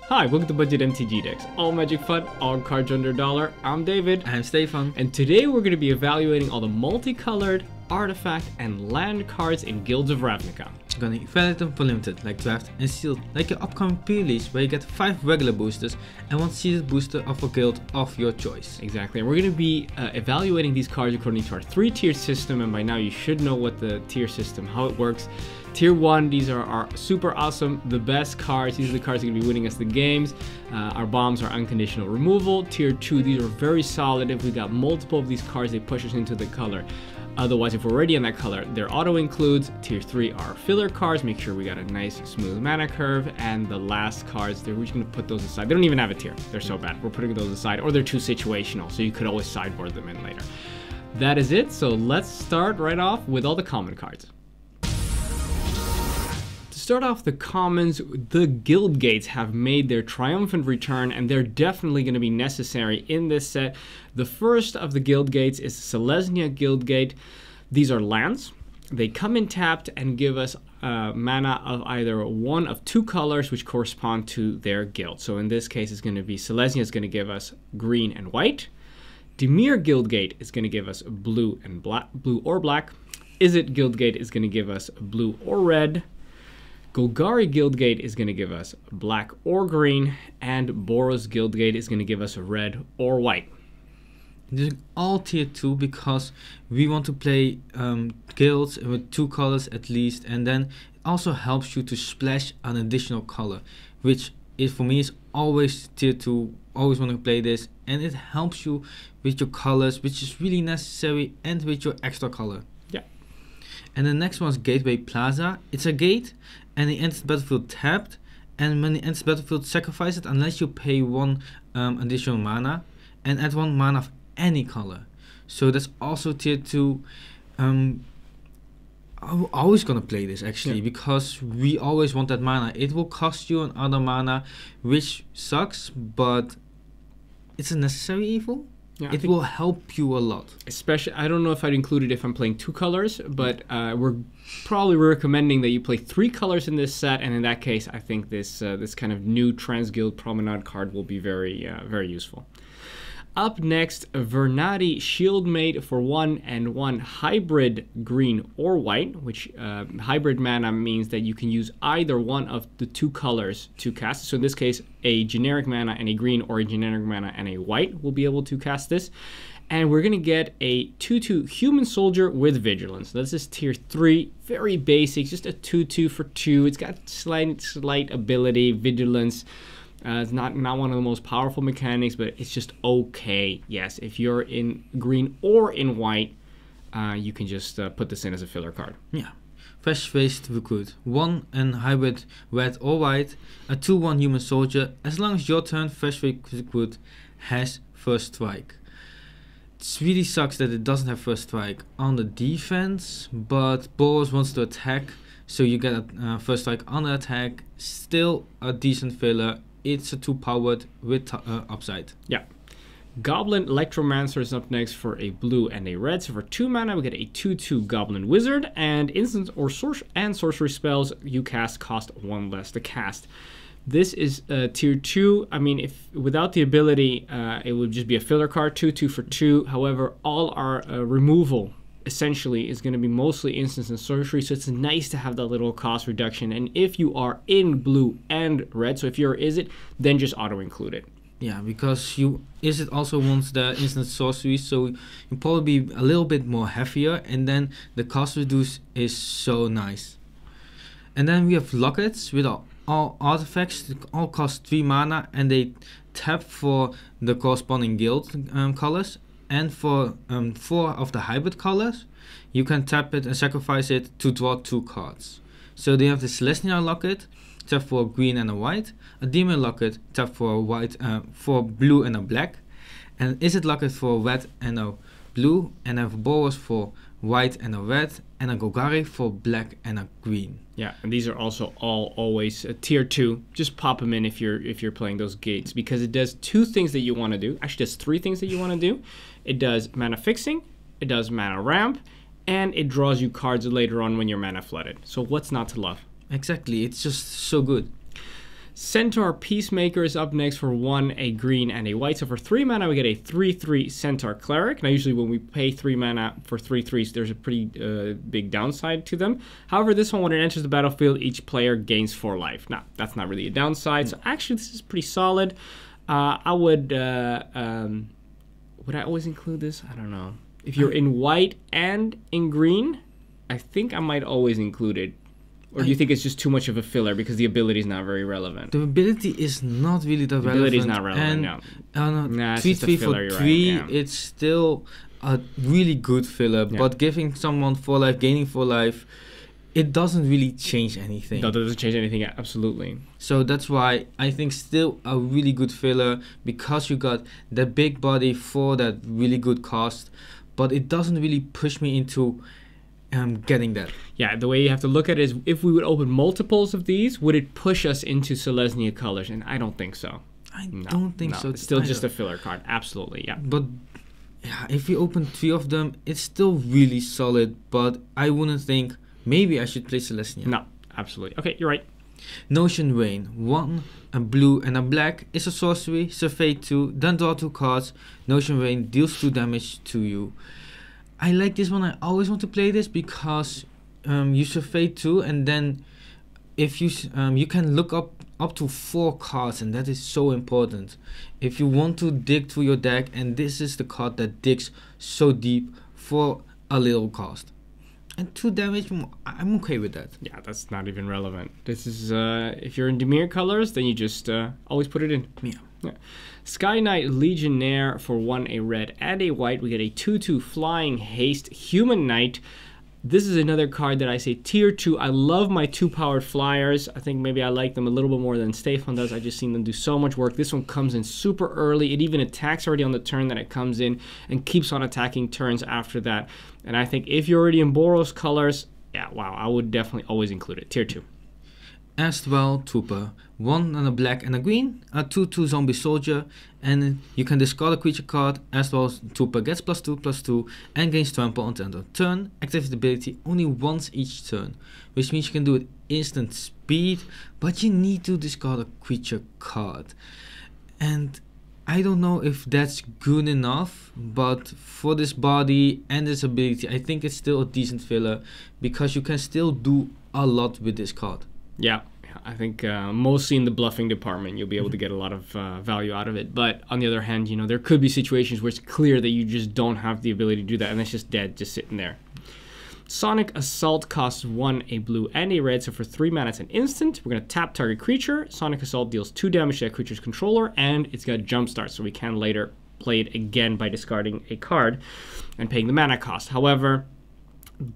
Hi, welcome to Budget MTG Decks. All magic fun, all cards under $1. I'm David. I'm Stefan. And today we're going to be evaluating all the multicolored, artifact, and land cards in Guilds of Ravnica. I'm gonna evaluate them for limited, like draft and sealed, like your upcoming pre-release where you get 5 regular boosters and 1 sealed booster of a guild of your choice. Exactly, and we're going to be evaluating these cards according to our 3-tier system, and by now you should know what the tier system, how it works. Tier 1, these are our super awesome, the best cards. These are the cards that are going to be winning us the games. Our bombs are unconditional removal. Tier 2, these are very solid. If we got multiple of these cards, they push us into the color. Otherwise, if we're already in that color, they're auto includes. Tier 3 are filler cards. Make sure we got a nice smooth mana curve. And the last cards, we're just going to put those aside. They don't even have a tier. They're so bad. We're putting those aside, or they're too situational, so you could always sideboard them in later. That is it. So let's start right off with all the common cards. Start off the commons, the guild gates have made their triumphant return, and they're definitely going to be necessary in this set. The first of the guild gates is Selesnya Guild Gate. These are lands. They come in tapped and give us mana of either one of 2 colors which correspond to their guild. So in this case, it's going to be Selesnya is going to give us green and white. Dimir Guild Gate is going to give us blue and black, blue or black. Izzet Guild Gate is going to give us blue or red. Golgari Guildgate is going to give us black or green, and Boros Guildgate is going to give us red or white. These are all tier 2 because we want to play guilds with 2 colors at least, and then it also helps you to splash an additional color, which is for me is always tier 2, always want to play this, and it helps you with your colors, which is really necessary, and with your extra color. Yeah. And the next one is Gateway Plaza. It's a gate, and it enters the battlefield tapped, and when it enters the battlefield, sacrifice it unless you pay 1 additional mana, and add 1 mana of any color. So that's also tier 2. I'm always gonna play this actually, because we always want that mana. It will cost you another mana, which sucks, but it's a necessary evil. Yeah, it will help you a lot. Especially, I don't know if I'd include it if I'm playing 2 colors, but we're probably recommending that you play 3 colors in this set, and in that case, I think this this kind of new Trans-Guild Promenade card will be very useful. Up next, Vernati Shieldmate for 1 and 1 hybrid green or white, which hybrid mana means that you can use either one of the 2 colors to cast. So in this case, a generic mana and a green, or a generic mana and a white will be able to cast this. And we're going to get a 2/2 human soldier with vigilance. This is tier 3, very basic, just a 2/2 for 2. It's got slight ability, vigilance. It's not one of the most powerful mechanics, but it's just okay. Yes, if you're in green or in white, you can just put this in as a filler card. Yeah. Fresh-faced recruit. 1 and hybrid red or white. A 2/1 human soldier. As long as your turn, fresh-faced recruit has first strike. It really sucks that it doesn't have first strike on the defense, but Boros wants to attack, so you get a first strike on the attack. Still a decent filler. It's a 2 powered with upside. Yeah. Goblin Electromancer is up next for a blue and a red. So for 2 mana, we get a 2/2 Goblin Wizard, and instant or sorcery spells you cast cost 1 less to cast. This is tier 2. I mean, if without the ability, it would just be a filler card, 2/2 for 2. However, all our removal essentially is going to be mostly instants and sorcery, so it's nice to have that little cost reduction. And if you are in blue and red, so if you're Izzet, then just auto include it. Yeah, because Izzet also wants the instant sorcery, so you probably be a little bit more heavier, and then the cost reduce is so nice. And then we have lockets with all artifacts. They all cost 3 mana, and they tap for the corresponding guild colors. And for 4 of the hybrid colors, you can tap it and sacrifice it to draw 2 cards. So they have the Selesnya Locket, tap for a green and a white, a Demon Locket, tap for a white, for blue and a black, and Izzet Locket for a red and a blue, and I have Boros for white and a red, and a Golgari for black and a green. Yeah, and these are also all always tier 2. Just pop them in if you're playing those gates, because it does 2 things that you want to do. Actually, it does 3 things that you want to do. It does mana fixing, it does mana ramp, and it draws you cards later on when you're mana flooded. So what's not to love? Exactly, it's just so good. Centaur Peacemaker is up next for 1, a green, and a white. So for 3 mana, we get a 3/3 Centaur Cleric. Now, usually when we pay 3 mana for 3/3s, there's a pretty big downside to them. However, this one, when it enters the battlefield, each player gains 4 life. Now, that's not really a downside. So actually, this is pretty solid. I would I always include this? I don't know. If you're in white and in green, I think I might always include it. Or do you think it's just too much of a filler because the ability is not very relevant? The ability is not really that relevant. The ability is not relevant, no. Nah, 3/3 for 3, right, yeah. It's still a really good filler, but giving someone 4 life, gaining 4 life, it doesn't really change anything. No, it doesn't change anything, absolutely. So that's why I think still a really good filler, because you got the big body for that really good cost, but it doesn't really push me into getting that. Yeah, the way you have to look at it is, if we would open multiples of these, would it push us into Selesnya colors? And I don't think so. I don't think so. It's still just a filler card, absolutely, yeah. But yeah, if you open 3 of them, it's still really solid, but I wouldn't think maybe I should play Selesnya. No, absolutely. Okay, you're right. Notion Rain, 1, a blue and a black, is a sorcery, survey 2, then draw 2 cards. Notion Rain deals 2 damage to you. I like this one. I always want to play this because you survey 2, and then if you you can look up to 4 cards, and that is so important if you want to dig through your deck, and this is the card that digs so deep for a little cost. And 2 damage, I'm okay with that. Yeah, that's not even relevant. This is, if you're in Dimir colors, then you just always put it in. Yeah. Sky Knight Legionnaire for 1, a red, and a white. We get a 2/2 Flying Haste Human Knight. This is another card that I say tier 2. I love my 2-powered flyers. I think maybe I like them a little bit more than Stefan does. I just seen them do so much work. This one comes in super early. It even attacks already on the turn that it comes in and keeps on attacking turns after that. And I think if you're already in Boros colors, yeah, wow, I would definitely always include it. Tier 2. Astral Trooper, 1 and a black and a green, a 2/2 zombie soldier, and you can discard a creature card. Astral Trooper gets +2/+2 and gains trample on the end of turn. Activate ability only once each turn, which means you can do it instant speed, but you need to discard a creature card. And I don't know if that's good enough, but for this body and this ability, I think it's still a decent filler, because you can still do a lot with this card. Yeah, I think mostly in the bluffing department, you'll be able to get a lot of value out of it. But on the other hand, you know, there could be situations where it's clear that you just don't have the ability to do that, and it's just dead, just sitting there. Sonic Assault costs 1, a blue, and a red. So for 3 mana, it's an instant. We're going to tap target creature. Sonic Assault deals 2 damage to that creature's controller, and it's got Jumpstart, so we can later play it again by discarding a card and paying the mana cost. However,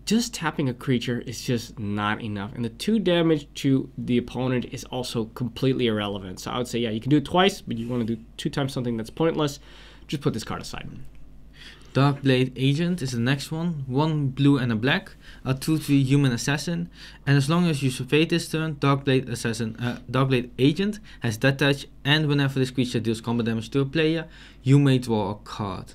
just tapping a creature is just not enough, and the 2 damage to the opponent is also completely irrelevant. So I would say, yeah, you can do it twice, but you want to do 2 times something that's pointless, just put this card aside. Darkblade Agent is the next one, 1 blue and a black, a 2/3 human assassin, and as long as you survey this turn, Darkblade Agent has that touch, and whenever this creature deals combat damage to a player, you may draw a card.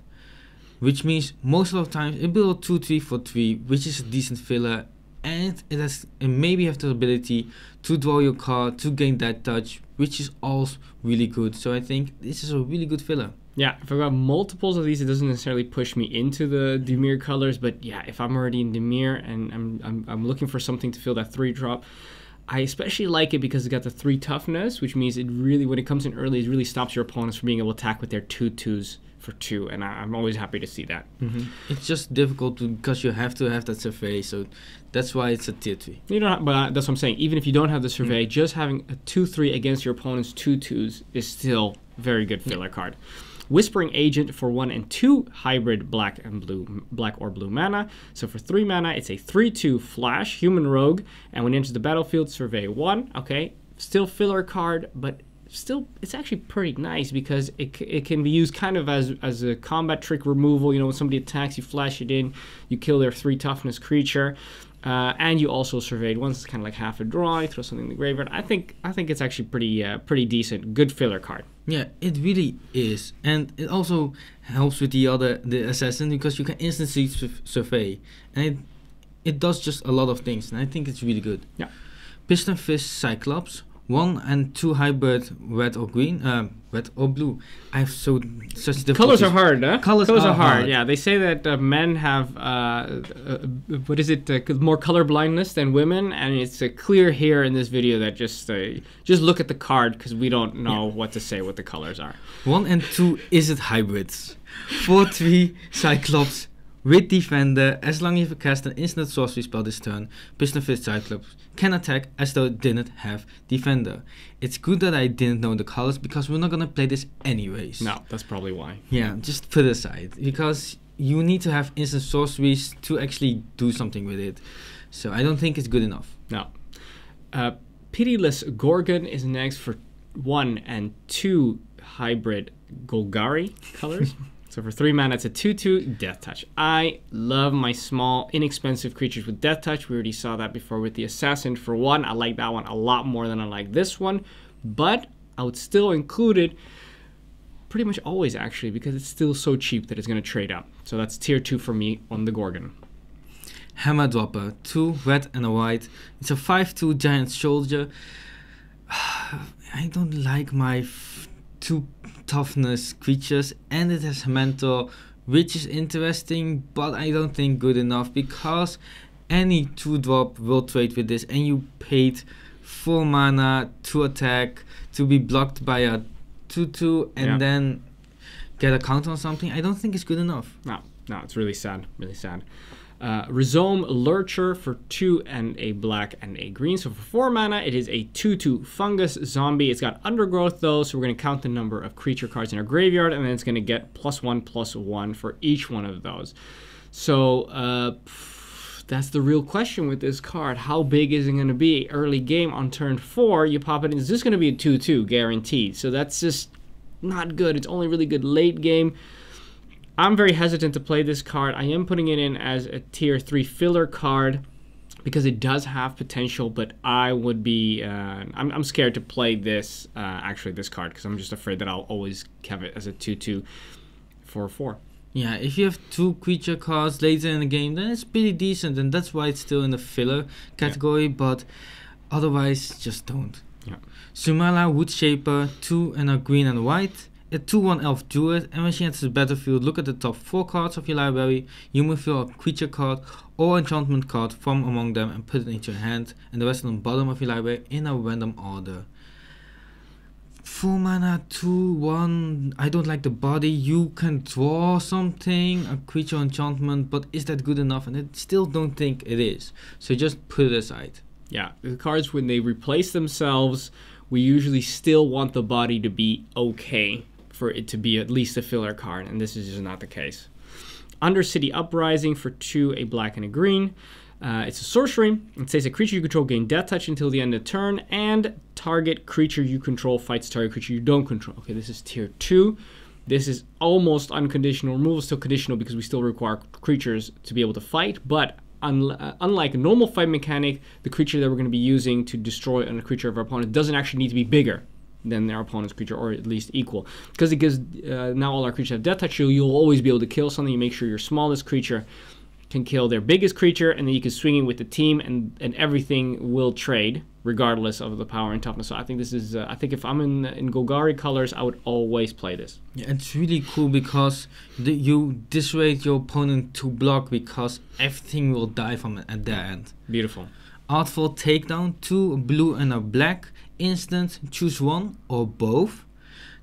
Which means most of the time it will 2/3 for 3, which is a decent filler, and it maybe have the ability to draw your card, to gain that touch, which is also really good. So I think this is a really good filler. Yeah, if I've got multiples of these, it doesn't necessarily push me into the Dimir colors, but yeah, if I'm already in Dimir and I'm looking for something to fill that 3-drop, I especially like it because it's got the 3 toughness, which means it really, when it comes in early, it really stops your opponents from being able to attack with their 2/2s for 2, and I'm always happy to see that. It's just difficult because you have to have that survey, so that's why it's a tier 3. You don't have, but that's what I'm saying. Even if you don't have the survey, just having a 2/3 against your opponent's 2/2s is still very good filler card. Whispering Agent for 1 and 2 hybrid black or blue mana. So for 3 mana, it's a 3/2 flash human rogue, and when it enters the battlefield, survey 1. Okay, still filler card, but still it's actually pretty nice because it can be used kind of as a combat trick removal. You know, when somebody attacks, you flash it in, you kill their 3 toughness creature. And you also surveyed once. It's kind of like half a draw. You throw something in the graveyard. I think it's actually pretty decent. Good filler card. Yeah, it really is, and it also helps with the assassin, because you can instantly survey, and it does just a lot of things, and I think it's really good. Yeah. Piston Fist Cyclops, 1 and 2 hybrid red or green, red or blue. I have such difficulties. Colors are hard, huh? Colors are hard. Yeah, they say that men have what is it? More color blindness than women, and it's clear here in this video that just look at the card because we don't know what to say what the colors are. 1 and 2 is it hybrids. 4/3 Cyclops with Defender. As long as you cast an instant sorcery spell this turn, Piston Fist Cyclops can attack as though it didn't have Defender. It's good that I didn't know the colors because we're not gonna play this anyways. No, that's probably why. Yeah, just put it aside because you need to have instant sorceries to actually do something with it. So I don't think it's good enough. No. Pitiless Gorgon is next for 1 and 2 hybrid Golgari colors. So for 3 mana, it's a 2/2 Death Touch. I love my small, inexpensive creatures with Death Touch. We already saw that before with the Assassin. For 1, I like that one a lot more than I like this one. But I would still include it pretty much always, actually, because it's still so cheap that it's going to trade up. So that's tier 2 for me on the Gorgon. Hammer Dropper, 2 red and a white. It's a 5/2 Giant Soldier. I don't like my 2 toughness creatures, and it has Mentor, which is interesting, but I don't think good enough because any 2-drop will trade with this, and you paid 4 mana to attack to be blocked by a 2/2 and then get a counter on something. I don't think it's good enough. No, it's really sad, really sad. Rhizome Lurcher for 2 and a black and a green. So for 4 mana, it is a 2/2 fungus zombie. It's got undergrowth though, so we're going to count the number of creature cards in our graveyard, and then it's going to get +1/+1 for each one of those. So that's the real question with this card. How big is it going to be? Early game on turn 4, you pop it in. Is this going to be a 2/2 guaranteed? So that's just not good. It's only really good late game. I'm very hesitant to play this card. I am putting it in as a tier 3 filler card because it does have potential, but I would be, I'm scared to play this, actually this card, because I'm just afraid that I'll always have it as a 2/2 for 4. Yeah, if you have 2 creature cards later in the game, then it's pretty decent, and that's why it's still in the filler category, but otherwise, just don't. Yeah. Sumala Woodshaper, 2 and a green and a white. A 2/1 elf druid, and when she enters the battlefield, look at the top 4 cards of your library. You move your creature card or enchantment card from among them and put it into your hand, and the rest on the bottom of your library in a random order. 4 mana, 2/1. I don't like the body. You can draw something, a creature enchantment, but is that good enough? And I still don't think it is. So just put it aside. Yeah, the cards, when they replace themselves, we usually still want the body to be okay for it to be at least a filler card, and this is just not the case. Undercity Uprising for 2, a black and a green. It's a sorcery. It says a creature you control gain Death Touch until the end of turn, and target creature you control fights target creature you don't control. Okay, this is tier 2. This is almost unconditional. Removal is still conditional because we still require creatures to be able to fight, but unlike a normal fight mechanic, the creature that we're going to be using to destroy a creature of our opponent doesn't actually need to be bigger than our opponent's creature, or at least equal. Because it gives, now all our creatures have Death Touch, you'll always be able to kill something. You make sure your smallest creature can kill their biggest creature, and then you can swing it with the team, and everything will trade, regardless of the power and toughness. So I think this is, I think if I'm in Golgari colors, I would always play this. Yeah, it's really cool because you dissuade your opponent to block because everything will die from it at their end. Beautiful. Artful Takedown, 2, a blue and a black. Instant, choose 1 or both.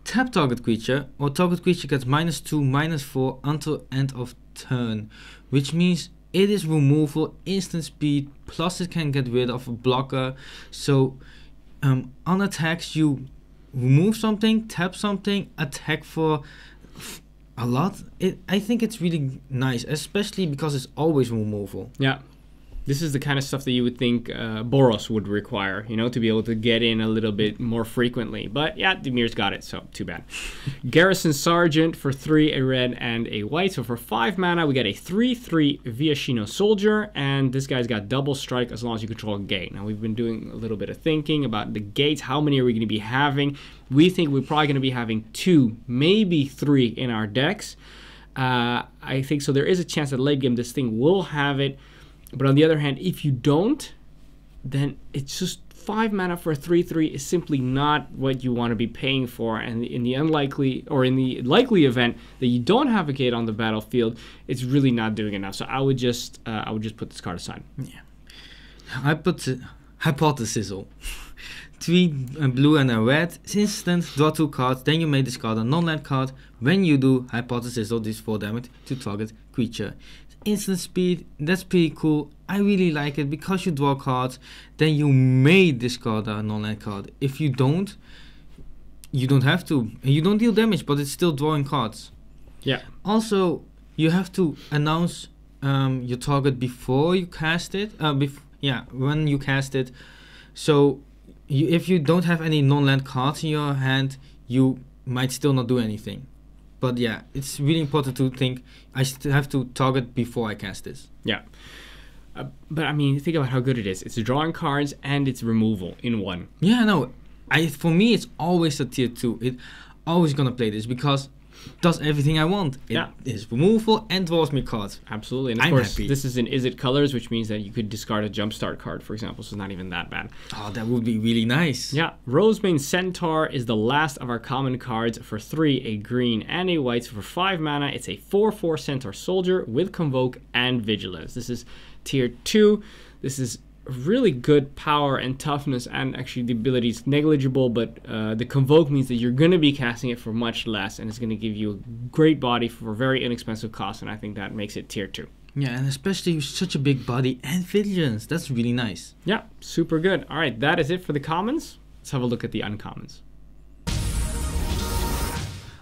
Tap target creature, or target creature gets -2/-4 until end of turn, which means it is removal, instant speed, plus it can get rid of a blocker. So on attacks, you remove something, tap something, attack for a lot. I think it's really nice, especially because it's always removal. Yeah. This is the kind of stuff that you would think Boros would require, you know, to be able to get in a little bit more frequently. But yeah, Demir's got it, so too bad. Garrison Sergeant for 3, a red and a white. So for 5 mana, we get a 3/3 Viashino Soldier, and this guy's got double strike as long as you control a gate. Now, we've been doing a little bit of thinking about the gates. How many are we going to be having? We think we're probably going to be having 2, maybe 3 in our decks. I think so. There is a chance that late game this thing will have it. But on the other hand, if you don't, then it's just 5 mana for a 3/3 is simply not what you want to be paying for, and in the likely event that you don't have a gate on the battlefield, it's really not doing enough. So I would just put this card aside. Yeah, I put Hypothesis. 3 blue and a red, instant, draw 2 cards, then you may discard a non-land card. When you do, Hypothesis this 4 damage to target creature. Instant speed, that's pretty cool. I really like it because you draw cards, then you may discard a non-land card. If you don't, you don't have to. You don't deal damage, but it's still drawing cards. Yeah. Also, you have to announce your target before you cast it. When you cast it. So if you don't have any non-land cards in your hand, you might still not do anything. But yeah, it's really important to think, I still have to target before I cast this. Yeah. But I mean, think about how good it is. It's drawing cards and it's removal in one. Yeah, no. For me, it's always a tier 2. It always gonna play this because it does everything I want. It is removal and draws me cards. Absolutely. And of course, this is in Is It colors, which means that you could discard a Jumpstart card, for example, so it's not even that bad. Oh, that would be really nice. Yeah. Rosemane Centaur is the last of our common cards for 3, a green and a white. So for 5 mana, it's a 4/4 Centaur Soldier with Convoke and Vigilance. This is tier 2. This is really good power and toughness, and actually the ability is negligible, but the Convoke means that you're going to be casting it for much less, and it's going to give you a great body for a very inexpensive cost, and I think that makes it tier 2. Yeah, and especially with such a big body and Vigilance. That's really nice. Yeah, super good. All right, that is it for the commons. Let's have a look at the uncommons.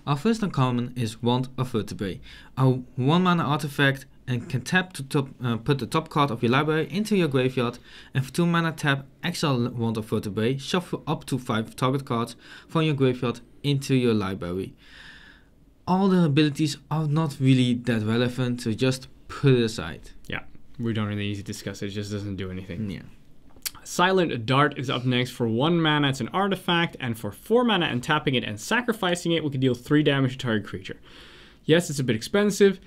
Our first uncommon is Wand of Vertebrae. A 1 mana artifact and can tap to put the top card of your library into your graveyard, and for 2 mana tap, exile Wand of Vertebrae, shuffle up to 5 target cards from your graveyard into your library. All the abilities are not really that relevant, so just put it aside. Yeah, we don't really need to discuss it, it just doesn't do anything. Yeah. Silent Dart is up next. For 1 mana, it's an artifact, and for 4 mana and tapping it and sacrificing it, we can deal 3 damage to target creature. Yes, it's a bit expensive.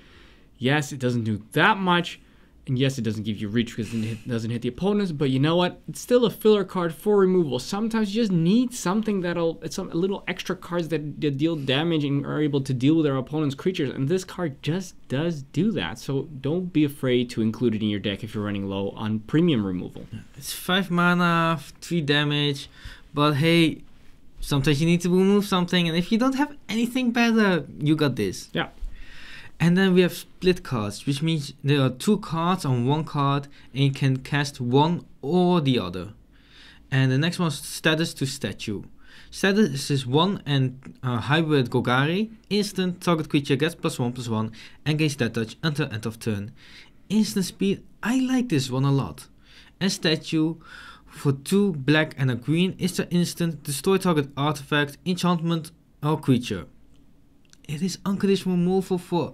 Yes, it doesn't do that much, and yes, it doesn't give you reach because it doesn't hit the opponents, but you know what? It's still a filler card for removal. Sometimes you just need something it's a little extra cards that deal damage and are able to deal with their opponent's creatures, and this card just does do that. So don't be afraid to include it in your deck if you're running low on premium removal. It's 5 mana, 3 damage, but hey, sometimes you need to remove something, and if you don't have anything better, you got this. Yeah. And then we have split cards, which means there are 2 cards on 1 card, and you can cast one or the other. And the next one is Status to Statue. Status is 1 and hybrid Golgari. Instant, target creature gets +1/+1 and gains stat touch until end of turn. Instant speed, I like this one a lot. And Statue, for 2 black and a green, is the instant, destroy target artifact, enchantment or creature. It is unconditional removal for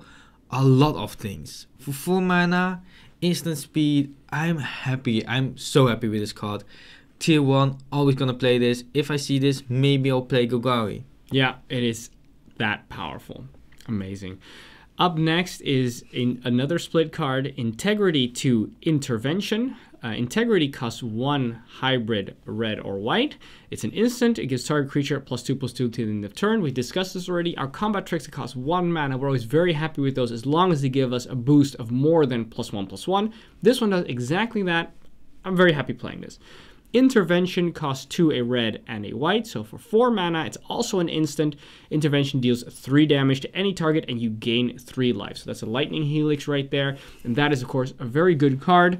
a lot of things. For 4 mana, instant speed, I'm happy. I'm so happy with this card. Tier 1, always gonna play this. If I see this, maybe I'll play Golgari. Yeah, it is that powerful. Amazing. Up next is another split card, Integrity to Intervention. Integrity costs 1 hybrid red or white. It's an instant. It gives target creature +2/+2 to the end of turn. We discussed this already. Our combat tricks that cost 1 mana, we're always very happy with those as long as they give us a boost of more than +1/+1. This one does exactly that. I'm very happy playing this. Intervention costs 2, a red and a white. So for 4 mana, it's also an instant. Intervention deals 3 damage to any target and you gain 3 life. So that's a Lightning Helix right there. And that is, of course, a very good card.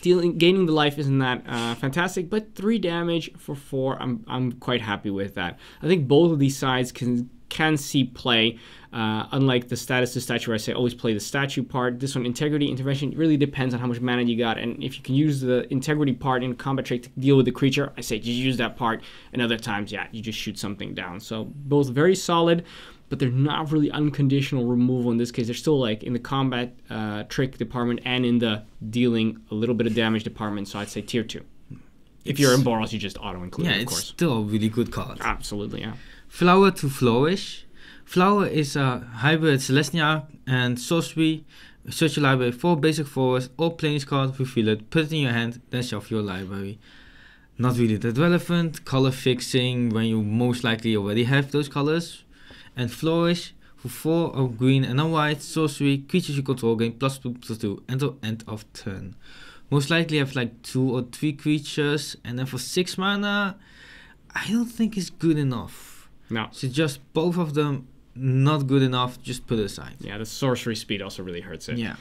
Gaining the life isn't that fantastic, but 3 damage for 4, I'm quite happy with that. I think both of these sides can see play. Unlike the Status to Statue, where I say always play the statue part, this one, Integrity, Intervention, really depends on how much mana you got, and if you can use the Integrity part in combat trait to deal with the creature, I say just use that part, and other times, yeah, you just shoot something down. So both very solid, but they're not really unconditional removal in this case. They're still like in the combat trick department and in the dealing a little bit of damage department, so I'd say tier 2. If you're in Boros, you just auto-include it, of course. It's still a really good card. Absolutely, yeah. Flower to Flourish. Flower is a hybrid Celestia and sorcery. Search your library for basic forest or plains card, reveal it, put it in your hand, then shuffle your library. not really that relevant. Color fixing when you most likely already have those colors. And Flourish for 4 of green and a white. Sorcery, creatures you control gain +2/+2 until end of turn. Most likely have like 2 or 3 creatures. And then for 6 mana, I don't think it's good enough. No. So just both of them not good enough, just put it aside. Yeah, the sorcery speed also really hurts it. Yeah.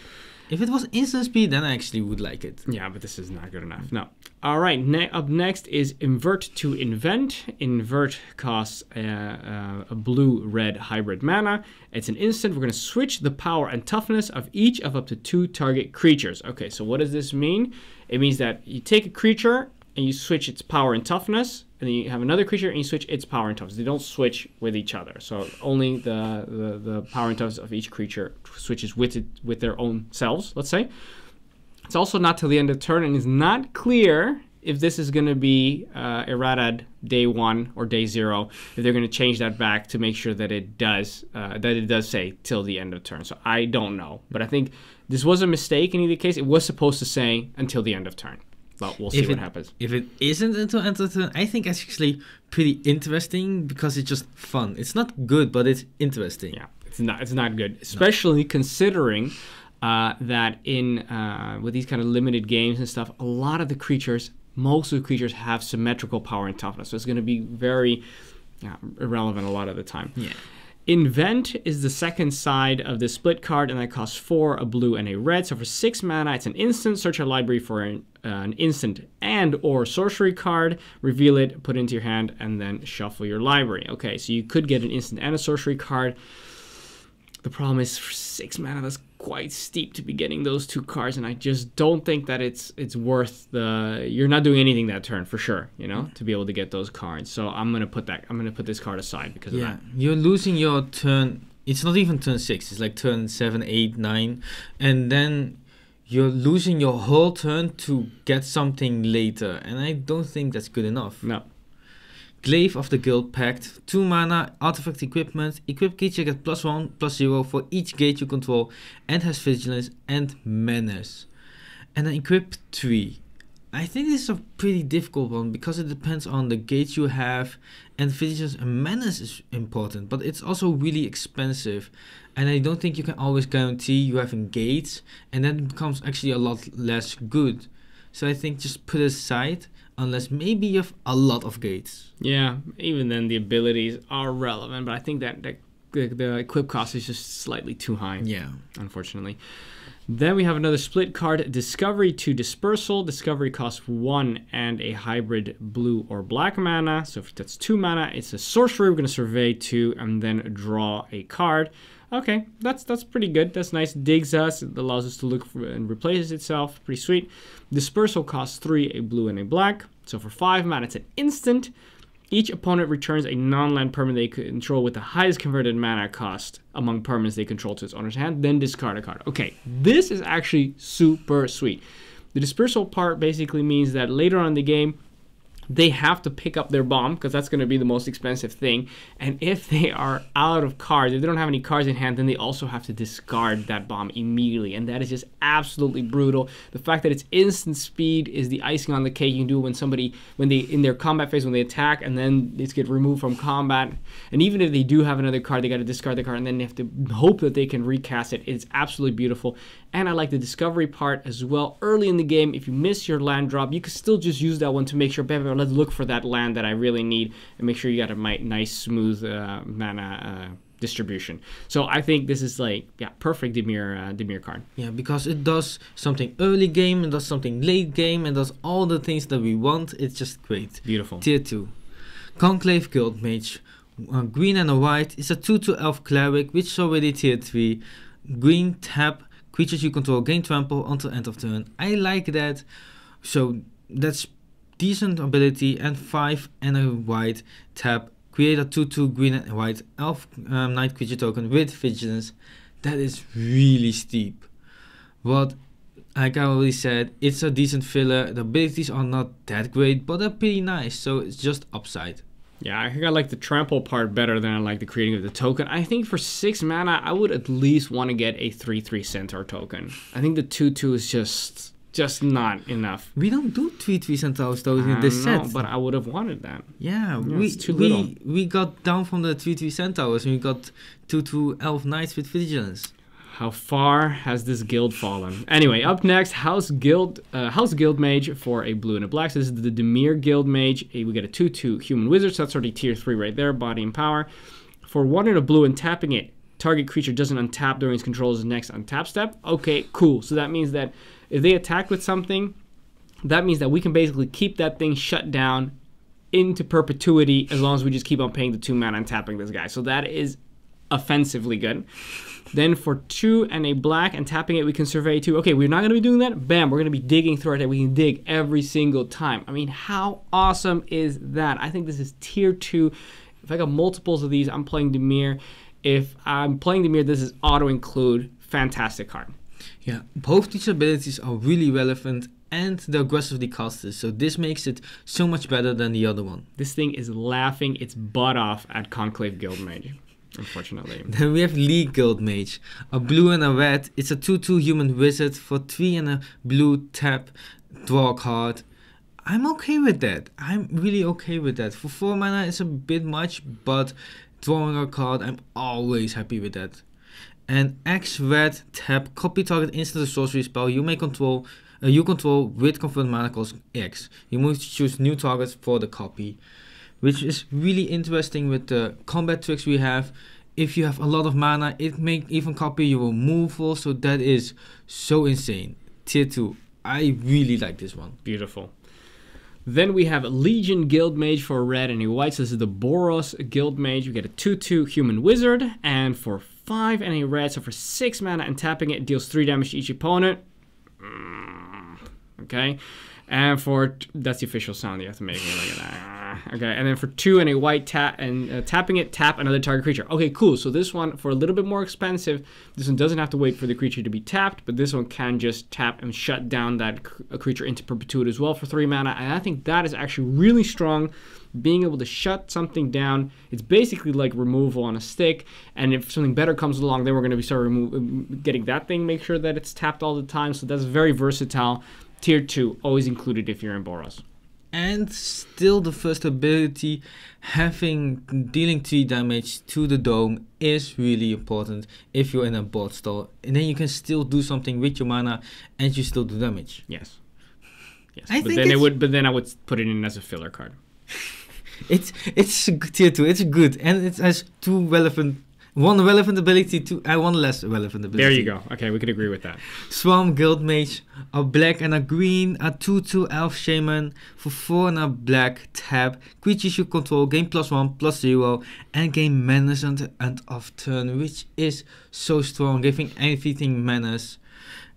If it was instant speed, then I actually would like it. Yeah, but this is not good enough. No. All right, up next is Invert to Invent. Invert costs a blue-red hybrid mana. It's an instant. We're going to switch the power and toughness of each of up to 2 target creatures. Okay, so what does this mean? It means that you take a creature and you switch its power and toughness, and then you have another creature and you switch its power and toughness. They don't switch with each other. So only the power and toughness of each creature switches with their own selves, let's say. It's also not till the end of turn, and it's not clear if this is going to be errated day 1 or day 0, if they're going to change that back to make sure that it does say till the end of turn. So I don't know, but I think this was a mistake in either case. It was supposed to say until the end of turn. But we'll see what happens. If it isn't until end of turn, I think it's actually pretty interesting because it's just fun. It's not good, but it's interesting. Yeah, it's not good, especially considering that in with these kind of limited games and stuff, a lot of the creatures, most of the creatures have symmetrical power and toughness, so it's going to be very irrelevant a lot of the time. Yeah. Invent is the second side of the split card, and that costs 4, a blue and a red. So for 6 mana, it's an instant. Search your library for an instant and or sorcery card, reveal it, put it into your hand, and then shuffle your library. Okay, so you could get an instant and a sorcery card. The problem is for 6 mana, that's quite steep to be getting those 2 cards, and I just don't think that it's worth the. You're not doing anything that turn for sure, you know, to be able to get those cards. So I'm gonna put this card aside because of that. You're losing your turn. It's not even turn 6. It's like turn 7, 8, 9, and then you're losing your whole turn to get something later, and I don't think that's good enough. No. Glaive of the Guild Pact, 2 mana, artifact equipment, equip creature gets +1/+0 for each gate you control and has vigilance and menace. And then equip 3. I think this is a pretty difficult one because it depends on the gates you have, and vigilance and menace is important, but it's also really expensive. And I don't think you can always guarantee you having gates, and that becomes actually a lot less good. So I think just put it aside. Unless maybe you have a lot of gates. Yeah, even then the abilities are relevant, but I think that the equip cost is just slightly too high. Yeah. Unfortunately. Then we have another split card, Discovery to Dispersal. Discovery costs 1 and a hybrid blue or black mana. So if that's 2 mana, it's a sorcery. We're going to survey 2 and then draw a card. Okay, that's pretty good. That's nice. Digs us. It allows us to look for and replaces itself. Pretty sweet. Dispersal costs 3, a blue and a black. So for 5 mana, it's an instant. Each opponent returns a non-land permanent they control with the highest converted mana cost among permanents they control to its owner's hand, then discard a card. Okay, this is actually super sweet. The dispersal part basically means that later on in the game, they have to pick up their bomb because that's going to be the most expensive thing. And if they are out of cards, if they don't have any cards in hand, then they also have to discard that bomb immediately. And that is just absolutely brutal. The fact that it's instant speed is the icing on the cake. You can do it when they in their combat phase, when they attack, and then they get removed from combat. And even if they do have another card, they got to discard the card, and then they have to hope that they can recast it. It's absolutely beautiful. And I like the discovery part as well. Early in the game, if you miss your land drop, you can still just use that one to make sure, baby, let's look for that land that I really need and make sure you got a nice, smooth mana distribution. So I think this is like, perfect Dimir card. Yeah, because it does something early game, it does something late game, and does all the things that we want. It's just great. Beautiful. Tier 2. Conclave Guild Mage. Green and a white. It's a 2/2 elf cleric, which is already tier 3. Green, tap. Creatures you control gain trample until end of turn. I like that. So that's decent ability. And 5 and a white tap. Create a 2/2 green and white elf knight creature token with vigilance. That is really steep. But like I already said, it's a decent filler. The abilities are not that great, but they're pretty nice. So it's just upside. Yeah, I think I like the trample part better than I like the creating of the token. I think for 6 mana, I would at least want to get a 3/3 centaur token. I think the 2/2 is just just not enough. We don't do 3/3 Centaurs though in this set. But I would have wanted that. Yeah, it's too little. We got down from the 3/3 Centaurs and we got 2/2 Elf Knights with Vigilance. How far has this guild fallen? Anyway, up next, House Guild Mage for a blue and a black. So this is the Dimir Guild Mage. We get a 2/2 Human Wizard, so that's already tier 3 right there, body and power. For 1 and a blue and tapping it, target creature doesn't untap during its control's next untap step. Okay, cool. So that means that if they attack with something, that means that we can basically keep that thing shut down into perpetuity as long as we just keep on paying the 2 mana and tapping this guy. So that is offensively good. Then for 2 and a black and tapping it, we can survey 2. Okay, we're not going to be doing that. Bam, we're going to be digging through our deck. We can dig every single time. I mean, how awesome is that? I think this is tier 2. If I got multiples of these, I'm playing Dimir. If I'm playing Dimir, this is auto-include. Fantastic card. Yeah, both these abilities are really relevant and they're aggressively casted, so this makes it so much better than the other one. This thing is laughing its butt off at Conclave Guild Mage, unfortunately. Then we have League Guild Mage, a blue and a red. It's a 2/2 Human Wizard for 3 and a blue tap, draw a card. I'm okay with that. I'm really okay with that. For 4 mana, it's a bit much, but drawing a card, I'm always happy with that. And X red tap, copy target instant or sorcery spell you control with confirmed mana cost X. You move to choose new targets for the copy, which is really interesting with the combat tricks we have. If you have a lot of mana, it may even copy your removal, so that is so insane. Tier 2, I really like this one. Beautiful. Then we have Legion Guild Mage for red and a white. So this is the Boros Guild Mage. You get a 2/2 Human Wizard, and for 5 and a red, so for 6 mana and tapping it, deals 3 damage to each opponent. Okay, and for that's the official sound you have to make. Look at that. Okay, and then for 2 and a white, tapping it, tap another target creature. Okay, cool. So this one, for a little bit more expensive, this one doesn't have to wait for the creature to be tapped, but this one can just tap and shut down that creature into perpetuity as well for 3 mana. And I think that is actually really strong. Being able to shut something down, it's basically like removal on a stick. And if something better comes along, then we're going to be getting that thing, make sure that it's tapped all the time. So that's very versatile. Tier 2, always included if you're in Boros. And still the first ability, dealing 3 damage to the dome is really important if you're in a board stall. And then you can still do something with your mana and you still do damage. Yes. Yes. But then I would put it in as a filler card. It's tier 2, it's good, and it has one relevant ability and one less relevant ability. There you go. Okay, we could agree with that. Swarm Guild Mage, a black and a green, a 2/2 Elf Shaman for 4 and a black tap. Creatures you control gain +1/+0 and gain menace at the end of turn, which is so strong, giving everything menace.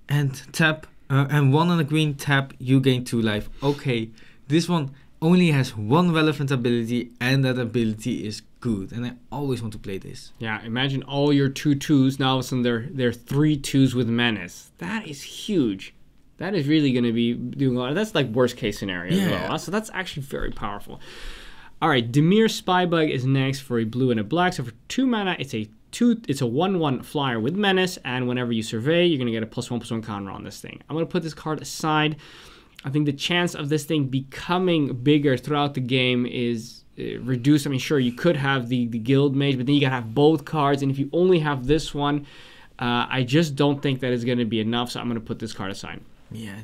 And tap and 1 and a green tap, you gain 2 life. Okay, this one only has one relevant ability, and that ability is good, and I always want to play this. Yeah, imagine all your 2/2s, now all of a sudden they're 3/2s with menace. That is huge. That is really going to be doing a lot. That's like worst case scenario as well. So that's actually very powerful. All right, Dimir Spybug is next for a blue and a black. So for 2 mana, it's a 1/1 flyer with menace, and whenever you survey, you're going to get a +1/+1 counter on this thing. I'm going to put this card aside. I think the chance of this thing becoming bigger throughout the game is reduced. I mean, sure, you could have the Guild Mage, but then you gotta have both cards, and if you only have this one, I just don't think that is going to be enough, so I'm going to put this card aside. Yeah,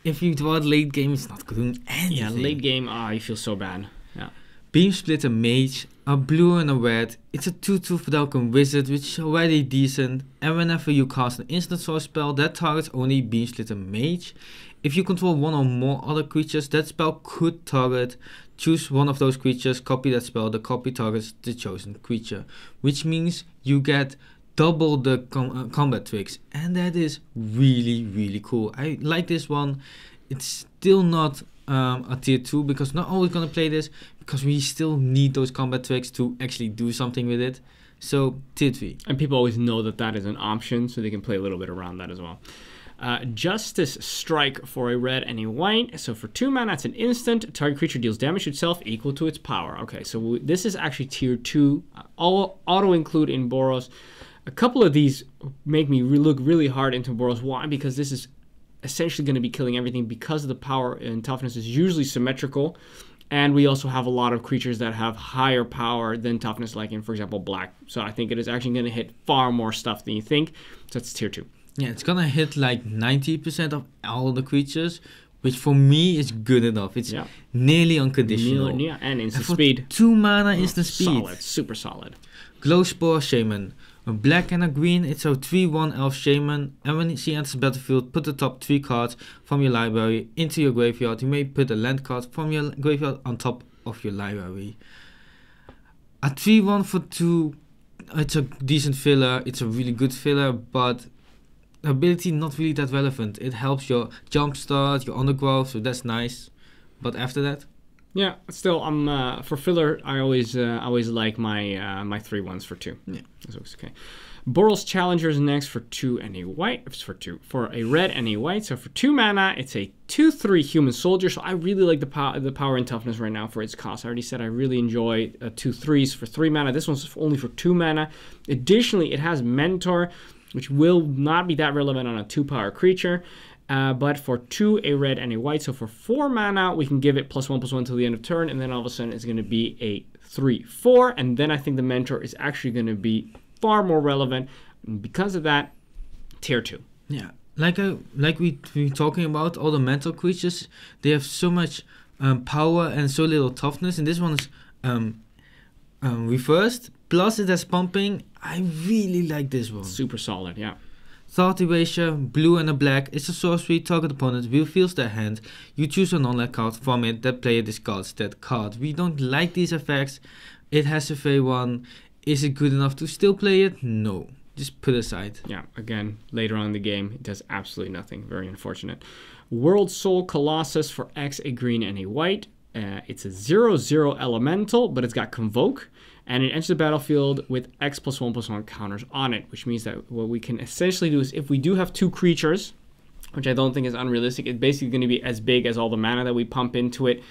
if you draw it late game, it's not doing anything. Yeah, late game, you feel so bad. Yeah. Beam Splitter Mage, a blue and a red. It's a 2/2 Falcon Wizard, which is already decent. And whenever you cast an instant source spell, that targets only Beam Splitter Mage. If you control 1 or more other creatures, that spell could target. Choose one of those creatures, copy that spell. The copy targets the chosen creature, which means you get double the combat tricks, and that is really, really cool. I like this one. It's still not a tier 2 because not always gonna play this because we still need those combat tricks to actually do something with it. So tier 3. And people always know that is an option, so they can play a little bit around that as well. Justice Strike for a red and a white. So for 2 mana, it's an instant. Target creature deals damage to itself equal to its power. Okay, so this is actually tier 2. Auto include in Boros. A couple of these make me look really hard into Boros. Why? Because this is essentially going to be killing everything because of the power and toughness is usually symmetrical. And we also have a lot of creatures that have higher power than toughness, like in, for example, black. So I think it is actually going to hit far more stuff than you think. So it's tier 2. Yeah, it's going to hit like 90% of all the creatures, which for me is good enough. It's nearly unconditional. Yeah, and instant speed. 2 mana instant speed. Solid, super solid. Glowspore Shaman. A black and a green, it's a 3/1 elf shaman, and when she enters the battlefield, put the top 3 cards from your library into your graveyard. You may put a land card from your graveyard on top of your library. A 3/1 for 2, it's a decent filler, it's a really good filler, but the ability not really that relevant. It helps your jumpstart, your undergrowth, so that's nice. But after that? Yeah, still, for filler, I always like my 3/1s for 2. Yeah, that looks okay. Boros Challenger is next for 2 and a white. It's for a red and a white. So for 2 mana, it's a 2/3 human soldier. So I really like the power and toughness right now for its cost. I already said I really enjoy 2/3s for 3 mana. This one's only for 2 mana. Additionally, it has Mentor, which will not be that relevant on a 2-power creature. But for 2, a red and a white. So for 4 mana, we can give it +1/+1 till the end of turn, and then all of a sudden it's going to be a 3/4. And then I think the Mentor is actually going to be far more relevant. And because of that, tier 2. Yeah, like we were talking about, all the Mentor creatures, they have so much power and so little toughness. And this one is reversed. Plus it has pumping. I really like this one. Super solid, yeah. Thought Erasure, blue and a black. It's a sorcery. Target opponent reveals their hand. You choose a non-land card from it. That player discards that card. We don't like these effects. It has a Fey 1. Is it good enough to still play it? No. Just put aside. Yeah, again, later on in the game, it does absolutely nothing. Very unfortunate. World Soul Colossus for X, a green and a white. It's a 0/0 elemental, but it's got Convoke. And it enters the battlefield with X +1/+1 counters on it, which means that what we can essentially do is, if we do have 2 creatures, which I don't think is unrealistic, it's basically going to be as big as all the mana that we pump into it.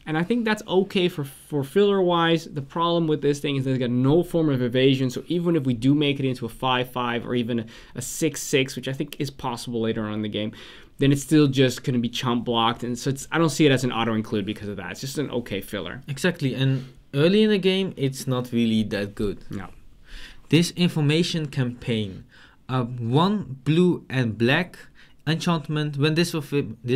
And I think that's okay for filler-wise. The problem with this thing is that it's got no form of evasion, so even if we do make it into a 5/5 or even a 6/6, which I think is possible later on in the game, then it's still just going to be chump blocked. And so I don't see it as an auto-include because of that. It's just an okay filler. Exactly, and early in the game, it's not really that good. No. This information campaign, 1 blue and black enchantment. When this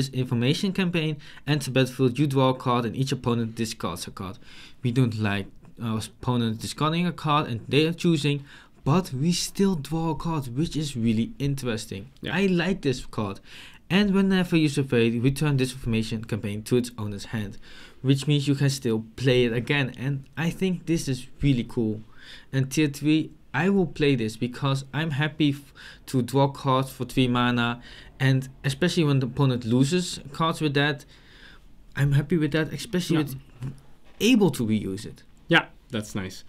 information campaign enters the battlefield, you draw a card and each opponent discards a card. We don't like our opponent discarding a card and they are choosing, but we still draw a card, which is really interesting. Yeah. I like this card. And whenever you survey, return this information campaign to its owner's hand, which means you can still play it again. And I think this is really cool. And tier 3, I will play this because I'm happy to draw cards for 3 mana, and especially when the opponent loses cards with that, I'm happy with that, especially with able to reuse it. Yeah, that's nice.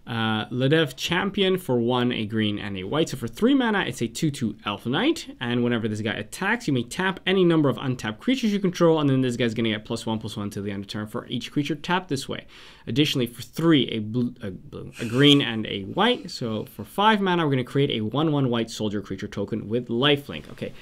Ledev Champion for 1, a green and a white. So for 3 mana, it's a 2/2 Elf Knight. And whenever this guy attacks, you may tap any number of untapped creatures you control, and then this guy's going to get +1/+1 to the end of turn for each creature tapped this way. Additionally, for 3, a green and a white. So for 5 mana, we're going to create a 1/1 white soldier creature token with lifelink. Okay,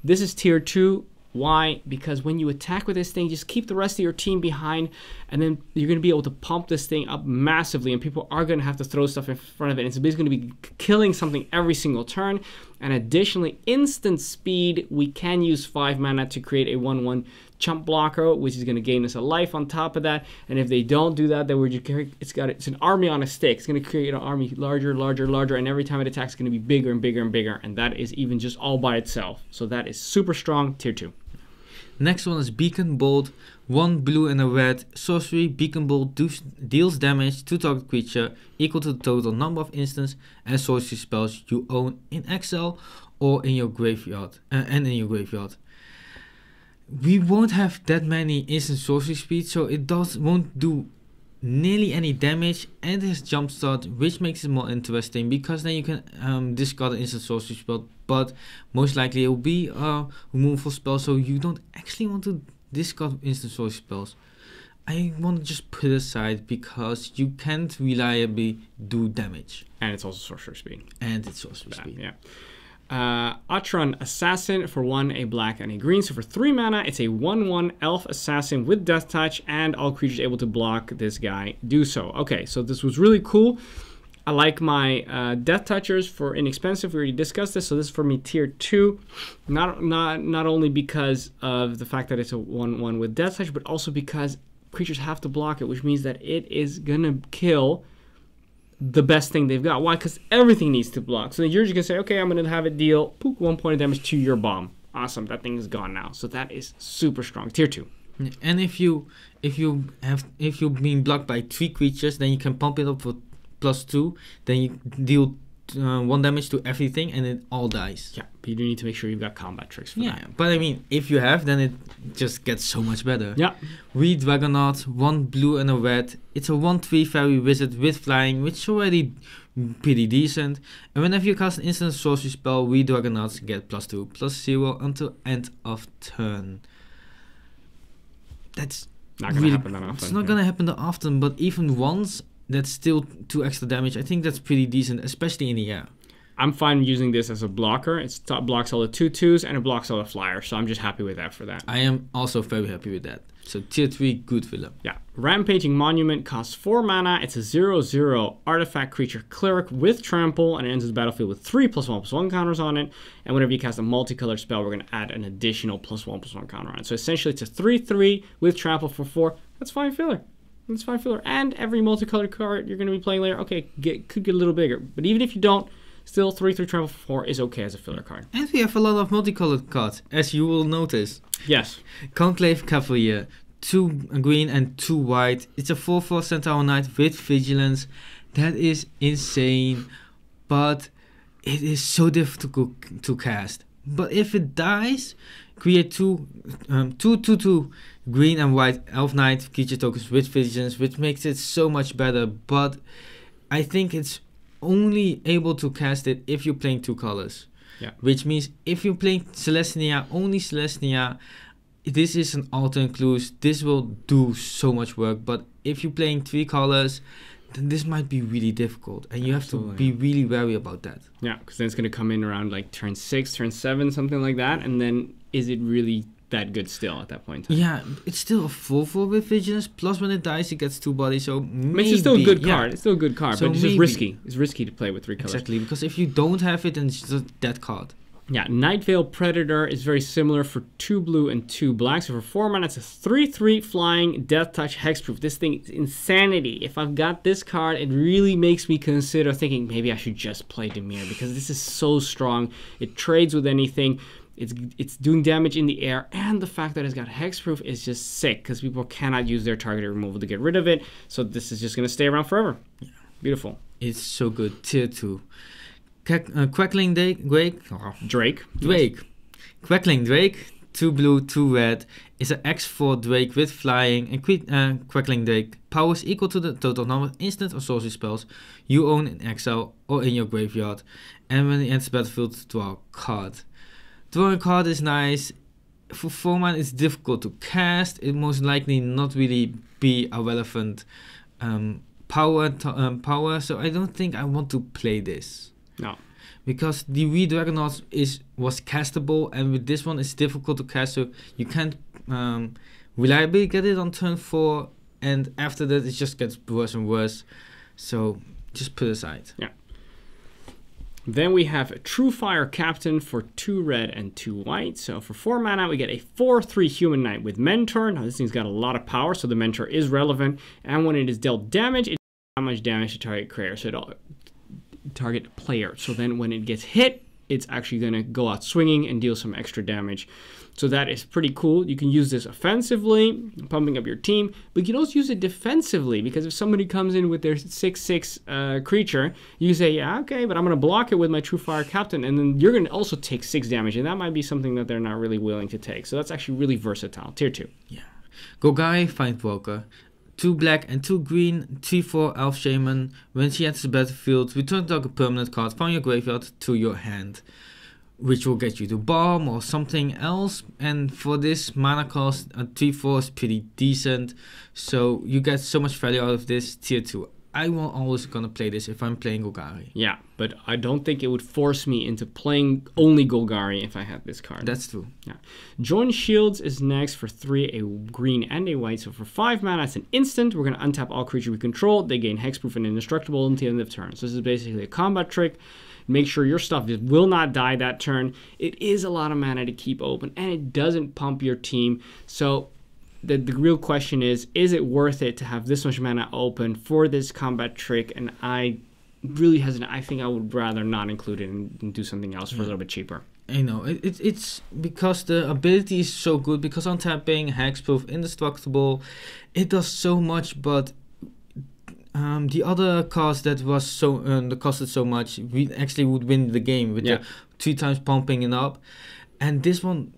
this is tier 2. Why? Because when you attack with this thing, just keep the rest of your team behind, and then you're going to be able to pump this thing up massively, and people are going to have to throw stuff in front of it. And it's basically going to be killing something every single turn. And additionally, instant speed, we can use 5 mana to create a 1/1 chump blocker, which is going to gain us a life on top of that. And if they don't do that, then we're just it's an army on a stick. It's going to create an army larger, and every time it attacks, it's going to be bigger and bigger and bigger. And that is even just all by itself. So that is super strong, tier 2. Next one is Beacon Bolt, 1 blue and a red, sorcery. Beacon Bolt deals damage to target creature equal to the total number of instants and sorcery spells you own in exile or in your graveyard. We won't have that many instant sorcery speed, so it won't do nearly any damage, and it has jumpstart, which makes it more interesting because then you can discard an instant sorcery spell, but most likely it will be a removal spell, so you don't actually want to discard instant sorcery spells. I want to just put aside because you can't reliably do damage. And it's also sorcerer speed. And it's sorcerer speed. Yeah. Atron Assassin for 1, a black and a green. So for 3 mana, it's a 1/1 elf assassin with death touch, and all creatures able to block this guy do so. Okay, so this was really cool. I like my death touchers for inexpensive. We already discussed this, so this is for me tier 2. Not only because of the fact that it's a 1/1 with death touch, but also because creatures have to block it, which means that it is gonna kill the best thing they've got. Why? Because everything needs to block. So you're just gonna say, okay, I'm gonna have it deal 1 point of damage to your bomb. Awesome, that thing is gone now. So that is super strong. Tier 2. And if you've been blocked by 3 creatures, then you can pump it up for +2. Then you deal 1 damage to everything, and it all dies. Yeah, but you do need to make sure you've got combat tricks for that. Yeah, but I mean, if you have, then it just gets so much better. Yeah. We Dragonaut, 1 blue and a red. It's a 1/3 fairy wizard with flying, which is already pretty decent. And whenever you cast an instant sorcery spell, we Dragonauts get +2/+0 until end of turn. That's not gonna happen that often. It's not gonna happen that often, but even once, that's still 2 extra damage. I think that's pretty decent, especially in the air. I'm fine using this as a blocker. It blocks all the 2/2s and it blocks all the flyers, so I'm just happy with that for that. I am also very happy with that. So tier 3, good villain. Yeah. Rampaging Monument costs 4 mana. It's a 0/0 artifact creature cleric with trample, and it enters the battlefield with 3 +1/+1 counters on it. And whenever you cast a multicolored spell, we're going to add an additional +1/+1 counter on it. So essentially, it's a 3/3 with trample for 4. That's fine filler. That's fine filler. And every multicolored card you're going to be playing later, okay, could get a little bigger. But even if you don't, still 3/3 trample for 4 is okay as a filler card. And we have a lot of multicolored cards, as you will notice. Yes. Conclave Cavalier, 2 green and 2 white. It's a 4/4 Centaur Knight with Vigilance. That is insane, but it is so difficult to cast. But if it dies, create 2/2 green and white Elf Knight creature tokens with Vigilance, which makes it so much better. But I think it's only able to cast it if you're playing 2 colors. Yeah. Which means if you're playing Celestia, only Celestia, this is an alternate clues. This will do so much work. But if you're playing 3 colors, then this might be really difficult, and you have to be really wary about that. Yeah, because then it's going to come in around like turn 6, turn 7, something like that, and then is it really that good still at that point in time? Yeah, it's still a 4/4 with Vigilance, plus when it dies it gets 2 bodies, so maybe. It's still a good card, it's still a good card, So but it's just risky. It's risky to play with 3 colors. Exactly, because if you don't have it, then it's just a dead card. Yeah, Nightveil Predator is very similar for 2 blue and 2 black. So for 4 mana, it's a 3/3 flying, death touch, hexproof. This thing is insanity. If I've got this card, it really makes me consider thinking maybe I should just play Dimir, because this is so strong. It trades with anything. It's doing damage in the air, and the fact that it's got hexproof is just sick, because people cannot use their targeted removal to get rid of it. So this is just going to stay around forever. Yeah. Beautiful. It's so good. Tier 2. Quackling Drake. Quackling Drake, 2 blue, 2 red. Is an X4 Drake with flying, and Quackling Drake powers equal to the total number of instant or sorcery spells you own in exile or in your graveyard. And when it enters the battlefield, draw a card. Drawing a card is nice. For 4 mana, it's difficult to cast. It most likely not really be a relevant power. So I don't think I want to play this. No. Because the Wee Dragonaut was castable, and with this one it's difficult to cast, so you can't reliably get it on turn 4, and after that it just gets worse and worse. So just put it aside. Yeah. Then we have a True Fire Captain for 2 red and 2 white. So for 4 mana, we get a 4/3 Human Knight with Mentor. Now this thing's got a lot of power, so the Mentor is relevant. And when it is dealt damage, it does how much damage to target creator. So target player. So then when it gets hit, it's actually going to go out swinging and deal some extra damage. So that is pretty cool. You can use this offensively, pumping up your team, but you can also use it defensively, because if somebody comes in with their 6/6 creature, you say, yeah, okay, but I'm going to block it with my True Fire Captain, and then you're going to also take 6 damage, and that might be something that they're not really willing to take. So that's actually really versatile. Tier 2. Yeah. Gogai Findwalker. 2 black and 2 green, 3/4 Elf Shaman. When she enters the battlefield, return target permanent card from your graveyard to your hand. which will get you to bomb or something else. And for this mana cost, a 3/4 is pretty decent. So you get so much value out of this tier 2. I will always gonna play this if I'm playing Golgari. Yeah, but I don't think it would force me into playing only Golgari if I had this card. That's true. Yeah. Join Shields is next for 3, a green and a white. So for 5 mana, it's an instant. We're going to untap all creatures we control. They gain hexproof and indestructible until the end of turn. So this is basically a combat trick. Make sure your stuff just will not die that turn. It is a lot of mana to keep open, and it doesn't pump your team. So the real question is it worth it to have this much mana open for this combat trick? And I really hesitant. I think I would rather not include it and do something else for a little bit cheaper. I know, it's because the ability is so good, because untapping, hexproof, indestructible, it does so much, but the other cost that was so that costed so much, we actually would win the game with the 3 times pumping it up, and this one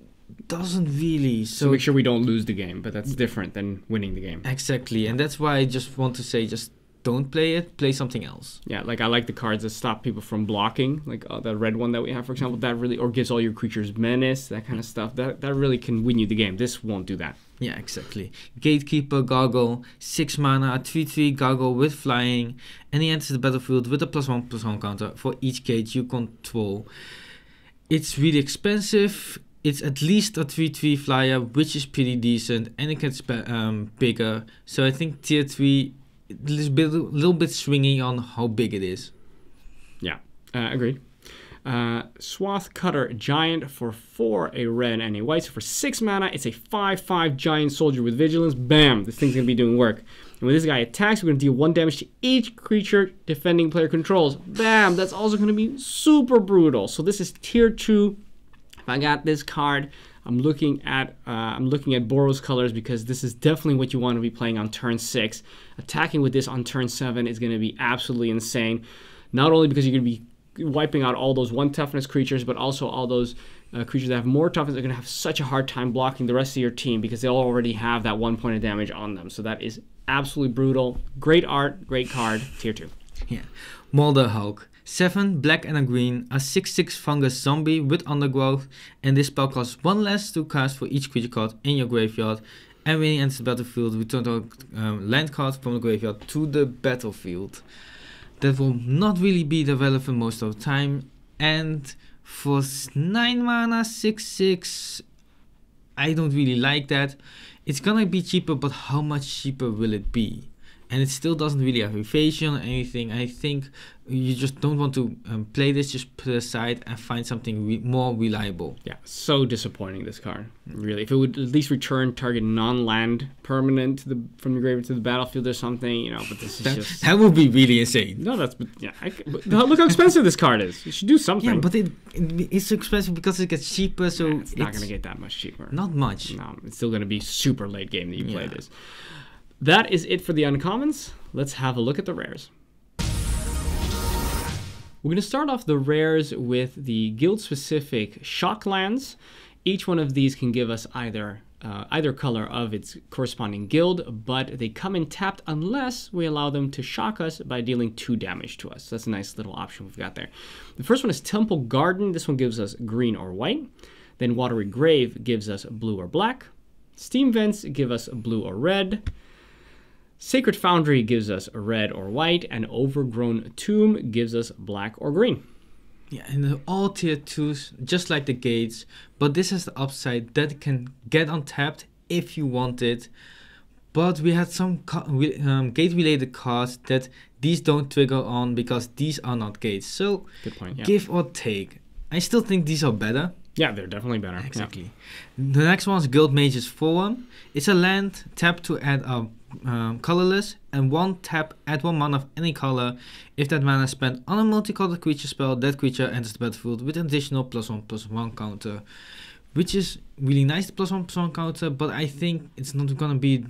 doesn't really. So make sure we don't lose the game, but that's different than winning the game. Exactly, and that's why I just want to say, just don't play it, play something else. Yeah, like I like the cards that stop people from blocking, like the red one that we have, for example, that really, or gives all your creatures menace, that kind of stuff, that really can win you the game. This won't do that. Yeah, exactly. Gatekeeper, Gargle, 6 mana, a 3/3 Gargle with flying, and he enters the battlefield with a +1/+1 counter for each gate you control. It's really expensive. It's at least a 3/3 flyer, which is pretty decent, and it gets bigger. So I think tier 3 is a little bit swingy on how big it is. Yeah, agreed. Swath Cutter Giant for 4, a red and a white. So for 6 mana, it's a 5/5 giant soldier with vigilance. Bam! This thing's going to be doing work. And when this guy attacks, we're going to deal 1 damage to each creature defending player controls. Bam! That's also going to be super brutal. So this is tier 2. If I got this card, I'm looking at Boros colors, because this is definitely what you want to be playing on turn 6. Attacking with this on turn 7 is going to be absolutely insane. Not only because you're going to be wiping out all those 1 toughness creatures, but also all those creatures that have more toughness are going to have such a hard time blocking the rest of your team, because they'll already have that 1 point of damage on them. So that is absolutely brutal. Great art, great card, tier 2. Yeah. Molder Hulk. 7 black and a green, a 6/6 fungus zombie with undergrowth, and this spell costs 1 less to cast for each creature card in your graveyard. And when he enters the battlefield, return a land card from the graveyard to the battlefield. That will not really be relevant most of the time. And for 9 mana, 6/6, I don't really like that. It's gonna be cheaper, but how much cheaper will it be? And it still doesn't really have evasion or anything. I think you just don't want to play this, just put it aside and find something more reliable. Yeah, so disappointing, this card. Really. If it would at least return target non-land permanent from the graveyard to the battlefield or something, you know, but this is just... That would be really insane. No, that's... Yeah, but look how expensive this card is. You should do something. Yeah, but it's expensive because it gets cheaper, so... Yeah, it's not going to get that much cheaper. Not much. No, it's still going to be super late game that you play this. That is it for the uncommons. Let's have a look at the rares. We're going to start off the rares with the guild-specific shock lands. Each one of these can give us either color of its corresponding guild, but they come in tapped unless we allow them to shock us by dealing 2 damage to us. So that's a nice little option we've got there. The first one is Temple Garden. This one gives us green or white. Then Watery Grave gives us blue or black. Steam Vents give us blue or red. Sacred Foundry gives us red or white, and Overgrown Tomb gives us black or green. Yeah, and they're all tier 2s, just like the gates, but this has the upside that it can get untapped if you want it. But we had some gate-related cards that these don't trigger on because these are not gates. So, good point, yeah. Give or take. I still think these are better. Yeah, they're definitely better. Exactly. Yeah. The next one is Guild Mage's Forum. It's a land, tap to add a colorless, and 1 tap, add 1 mana of any color. If that mana is spent on a multicolored creature spell, that creature enters the battlefield with an additional +1/+1 counter, which is really nice, the +1/+1 counter, but I think it's not gonna be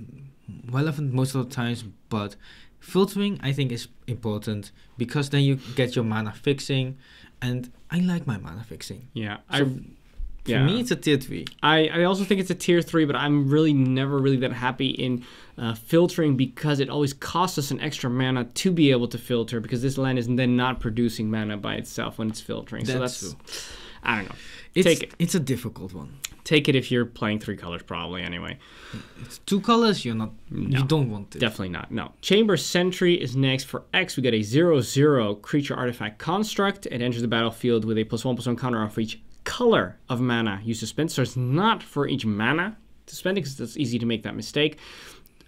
relevant most of the times. But filtering, I think, is important, because then you get your mana fixing, and I like my mana fixing. Yeah, for me, it's a tier 3. I also think it's a tier 3, but I'm really never really that happy in filtering, because it always costs us an extra mana to be able to filter, because this land is then not producing mana by itself when it's filtering. That's true. I don't know. Take it. It's a difficult one. Take it if you're playing 3 colors, probably, anyway. It's 2 colors, you don't want it. Definitely not, no. Chamber Sentry is next. For X, we got a 0/0 creature artifact construct. It enters the battlefield with a +1/+1 counter on for each color of mana used to spend. So it's not for each mana to spend, because it's easy to make that mistake.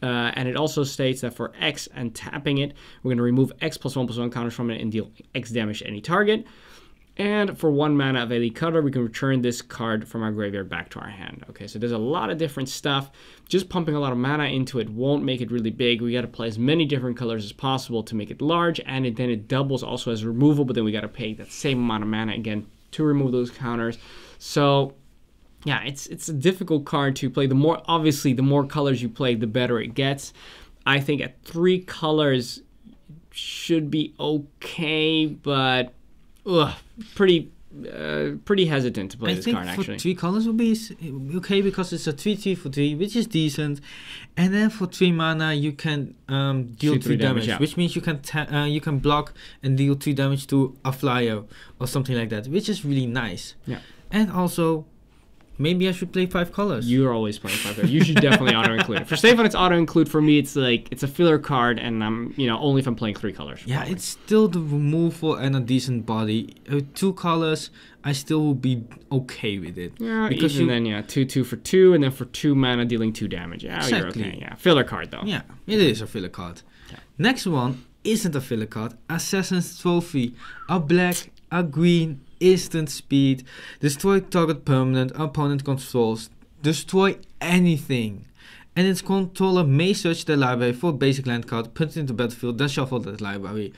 And it also states that for X and tapping it, we're going to remove X +1/+1 counters from it and deal X damage to any target. And for 1 mana of any color, we can return this card from our graveyard back to our hand. Okay, so there's a lot of different stuff. Just pumping a lot of mana into it won't make it really big. We got to play as many different colors as possible to make it large, and then it doubles also as removal, but then we got to pay that same amount of mana again to remove those counters. So yeah, it's a difficult card to play. The more colors you play, the better it gets. I think at 3 colors should be okay, but pretty hesitant to play this card, actually. For 3 colors will be okay, because it's a 3/3 for 3, which is decent. And then for 3 mana, you can deal 3 damage, which means you can block and deal 3 damage to a flyer or something like that, which is really nice. Yeah. And also, maybe I should play 5 colors. You're always playing 5 colors. You should definitely auto-include it. For Stefan, it's auto-include. For me, it's a filler card, and I'm, only if I'm playing 3 colors. Yeah, probably. It's still the removal and a decent body. 2 colors, I still will be okay with it. Yeah, because then 2/2 for 2, and then for 2 mana dealing 2 damage. Yeah, exactly. You're okay. Yeah, filler card though. Yeah, it is a filler card. Yeah. Next one isn't a filler card. Assassin's Trophy. A black, a green, instant speed, destroy target permanent opponent controls, destroy anything, and its controller may search the library for a basic land card, put it into the battlefield, then shuffle that library.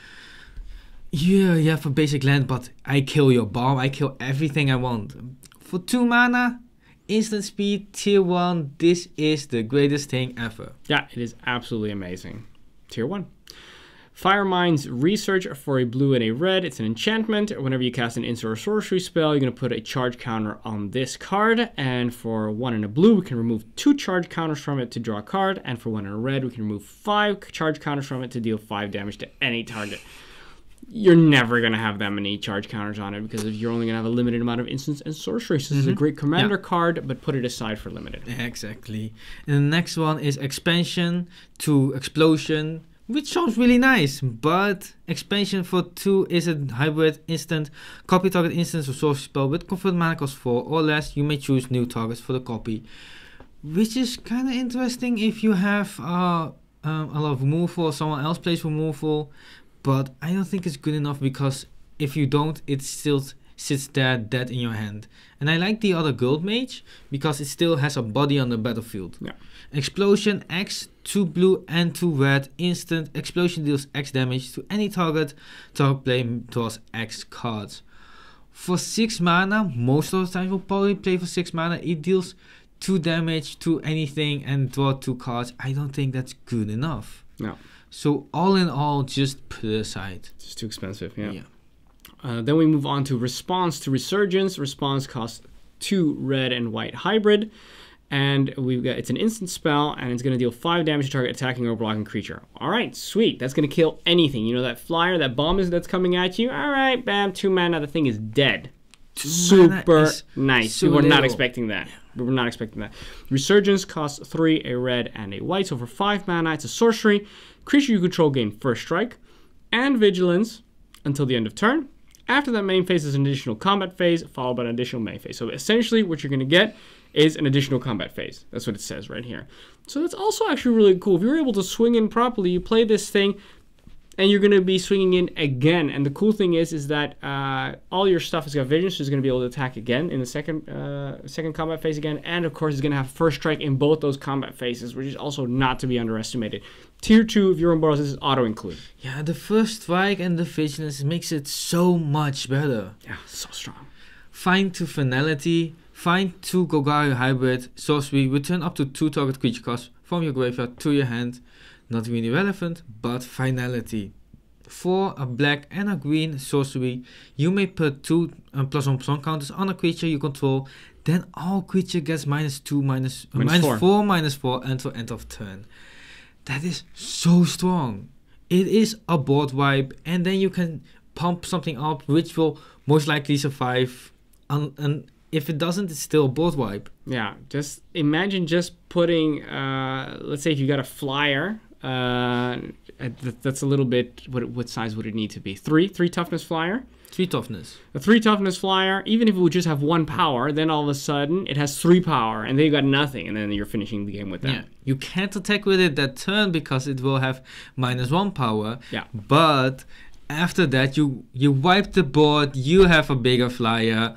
Yeah, for basic land, but I kill your bomb, I kill everything I want. For 2 mana, instant speed, tier 1, this is the greatest thing ever. Yeah, it is absolutely amazing. Tier 1. Firemind's Research for a blue and a red. It's an enchantment. Whenever you cast an instant or sorcery spell, you're going to put a charge counter on this card. And for 1 and a blue, we can remove 2 charge counters from it to draw a card. And for 1 and a red, we can remove 5 charge counters from it to deal 5 damage to any target. You're never going to have that many charge counters on it, because you're only going to have a limited amount of instants and sorceries. So this is a great commander card, but put it aside for limited. Exactly. And the next one is Expansion to Explosion, which sounds really nice, but expansion for 2 is a hybrid instant. Copy target instance or sorcery spell with convert mana cost 4 or less. You may choose new targets for the copy, which is kind of interesting if you have a lot of removal or someone else plays removal, but I don't think it's good enough, because if you don't, it still sits there dead in your hand. And I like the other Gold Mage because it still has a body on the battlefield. Yeah. Explosion X, 2 blue and 2 red, instant. Explosion deals X damage to any target. Target play draws X cards. For 6 mana, most of the time we'll probably play for 6 mana. It deals 2 damage to anything and draw 2 cards. I don't think that's good enough. No. So all in all, just put it aside. It's too expensive, yeah. Then we move on to Response to Resurgence. Response costs 2 red and white hybrid. And it's an instant spell, and it's going to deal 5 damage to target attacking or blocking creature. All right, sweet. That's going to kill anything. You know that flyer, that bomb that's coming at you? All right, bam, 2 mana. The thing is dead. Super nice. We were not expecting that. We were not expecting that. Resurgence costs 3, a red, and a white. So for 5 mana, it's a sorcery. Creature you control gain first strike and vigilance until the end of turn. After that main phase is an additional combat phase, followed by an additional main phase. So essentially what you're going to get is an additional combat phase. That's what it says right here. So that's also actually really cool. If you're able to swing in properly, you play this thing, and you're going to be swinging in again. And the cool thing is that all your stuff has got vision, so it's going to be able to attack again in the second combat phase again. And of course, it's going to have first strike in both those combat phases, which is also not to be underestimated. Tier 2, if you're on Boros, this is auto-include. Yeah, the first strike and the vigilance makes it so much better. Yeah, so strong. Find to Finality. Find 2 Golgari hybrid sorcery. Return up to 2 target creature costs from your graveyard to your hand. Not really relevant, but Finality. For a black and a green sorcery, you may put 2 +1/+1 counters on a creature you control. Then all creature gets -2, -4 until end of turn. That is so strong. It is a board wipe, and then you can pump something up which will most likely survive And if it doesn't, it's still a board wipe. Yeah, just imagine just putting, let's say if you got a flyer, that's a little bit, what size would it need to be? 3 toughness flyer? 3 toughness. A 3 toughness flyer, even if it would just have 1 power, then all of a sudden it has 3 power, and then you got nothing, and then you're finishing the game with that. Yeah, you can't attack with it that turn because it will have -1 power. Yeah. But after that, you wipe the board, you have a bigger flyer.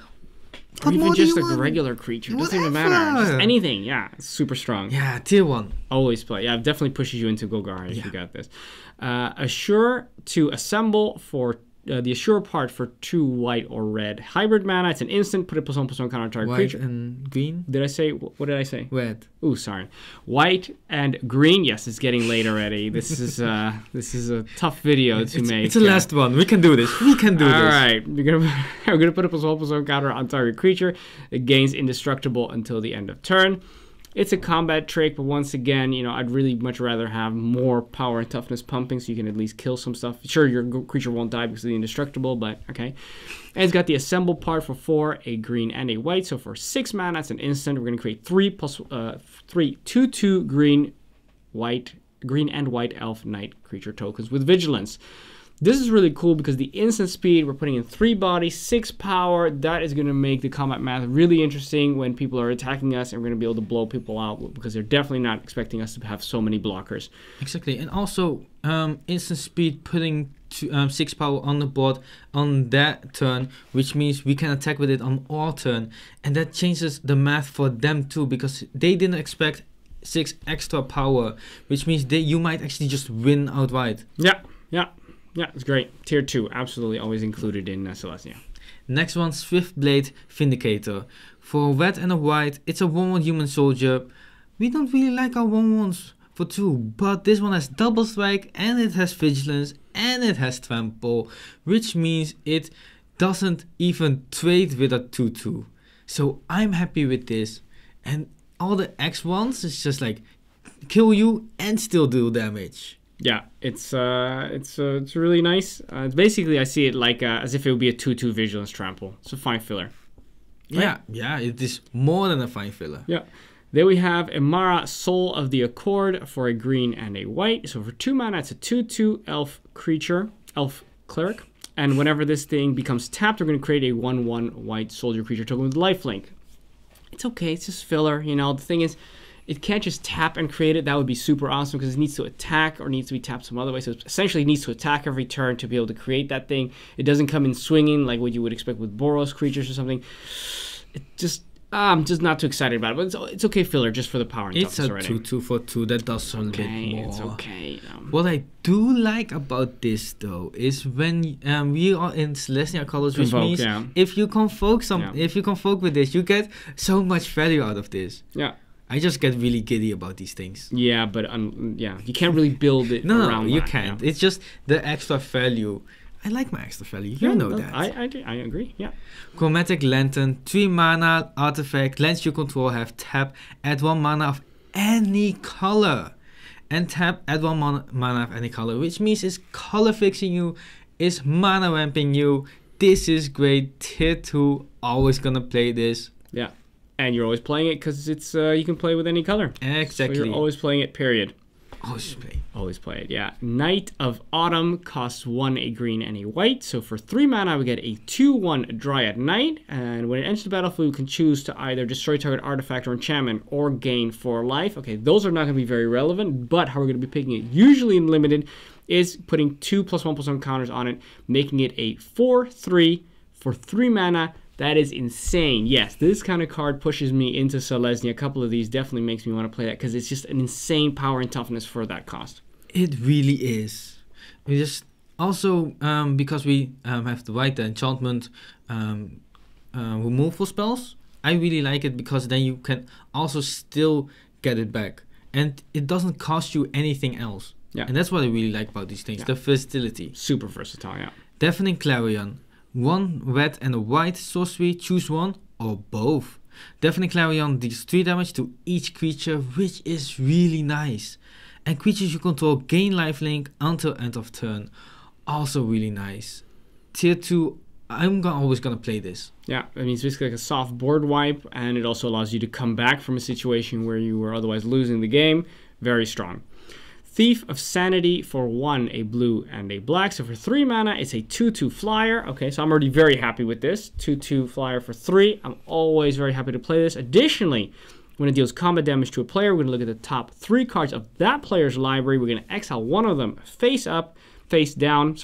Or even just a regular creature. It doesn't even matter. Just anything. Yeah, it's super strong. Yeah, tier 1. Always play. Yeah, it definitely pushes you into Golgari if you got this. Assure to assemble for the Assure part for 2 white or red hybrid mana. It's an instant. Put a +1/+1 counter target creature. White and green? Did I say? What did I say? Red. Ooh, sorry. White and green. Yes, it's getting late already. This is a tough video to make. It's the last one. We can do this. We can do this. All right. We're gonna put a +1/+1 counter on target creature. It gains indestructible until the end of turn. It's a combat trick, but once again, I'd really much rather have more power and toughness pumping so you can at least kill some stuff. Sure, your creature won't die because of the indestructible, but okay. And it's got the assemble part for 4, a green and a white. So for 6 mana, it's an instant. We're going to create 3 2/2 green and white elf knight creature tokens with vigilance. This is really cool because the instant speed, we're putting in 3 bodies, 6 power. That is going to make the combat math really interesting when people are attacking us, and we're going to be able to blow people out because they're definitely not expecting us to have so many blockers. Exactly. And also, instant speed putting 6 power on the board on that turn, which means we can attack with it on our turn. And that changes the math for them too, because they didn't expect 6 extra power, which means you might actually just win outright. Yeah, it's great. Tier 2, absolutely always included in Selesnya. Next one, Swiftblade Vindicator. For a red and a white, it's a 1/1 human soldier. We don't really like our 1/1s for 2, but this one has double strike, and it has vigilance, and it has trample, which means it doesn't even trade with a 2/2. So I'm happy with this. And all the X1s is just like kill you and still do damage. Yeah, it's really nice. It's basically, I see it like as if it would be a 2/2 vigilance trample. It's a fine filler. Right? Yeah, it is more than a fine filler. Yeah. Then we have Imara, Soul of the Accord for a green and a white. So for 2 mana, it's a 2/2 elf creature, elf cleric. And whenever this thing becomes tapped, we're going to create a 1/1 white soldier creature token with lifelink. It's okay, it's just filler. The thing is, it can't just tap and create it. That would be super awesome because it needs to attack or needs to be tapped some other way. So it essentially needs to attack every turn to be able to create that thing. It doesn't come in swinging like what you would expect with Boros creatures or something. I'm just not too excited about it. But it's okay filler just for the power and toughness already. It's a 2/2 for 2. That does a bit more. It's okay. What I do like about this though is when we are in Selesnya colors, which means if you convoke with this, you get so much value out of this. Yeah. I just get really giddy about these things. Yeah, but you can't really build it around you that, can't. It's just the extra value. I like my extra value. You know that. I agree. Yeah. Chromatic Lantern, 3 mana artifact. Lands you control have tap. Add 1 mana of any color, and tap. Add 1 mana of any color, which means it's color fixing you, it's mana ramping you. This is great. Tier 2, always gonna play this. Yeah. And you're always playing it because it's you can play with any color. Exactly. So you're always playing it, period. Always play it, yeah. Knight of Autumn costs 1, a green and a white. So for 3 mana, we get a 2/1 Dryad Knight. And when it enters the battlefield, we can choose to either destroy target artifact or enchantment or gain 4 life. Okay, those are not going to be very relevant, but how we're going to be picking it, usually in limited, is putting 2 +1/+1 counters on it, making it a 4/3 for 3 mana. That is insane. Yes, this kind of card pushes me into Selesnya. A couple of these definitely makes me want to play that because it's just an insane power and toughness for that cost. It really is. We just also because we have to write the enchantment removal spells. I really like it because then you can also still get it back, and it doesn't cost you anything else. Yeah, and that's what I really like about these things. Yeah. The versatility. Super versatile. Yeah. Deafening Clarion. 1 red and a white sorcery, choose one or both. Deafening Clarion deals 3 damage to each creature, which is really nice. And creatures you control gain lifelink until end of turn, also really nice. Tier 2 always gonna play this. Yeah, I mean, it's basically like a soft board wipe, and it also allows you to come back from a situation where you were otherwise losing the game. Very strong. Thief of Sanity for 1, a blue and a black. So for 3 mana, it's a 2/2 flyer. Okay, so I'm already very happy with this. 2/2 flyer for 3. I'm always very happy to play this. Additionally, when it deals combat damage to a player, we're going to look at the top 3 cards of that player's library. We're going to exile one of them face down,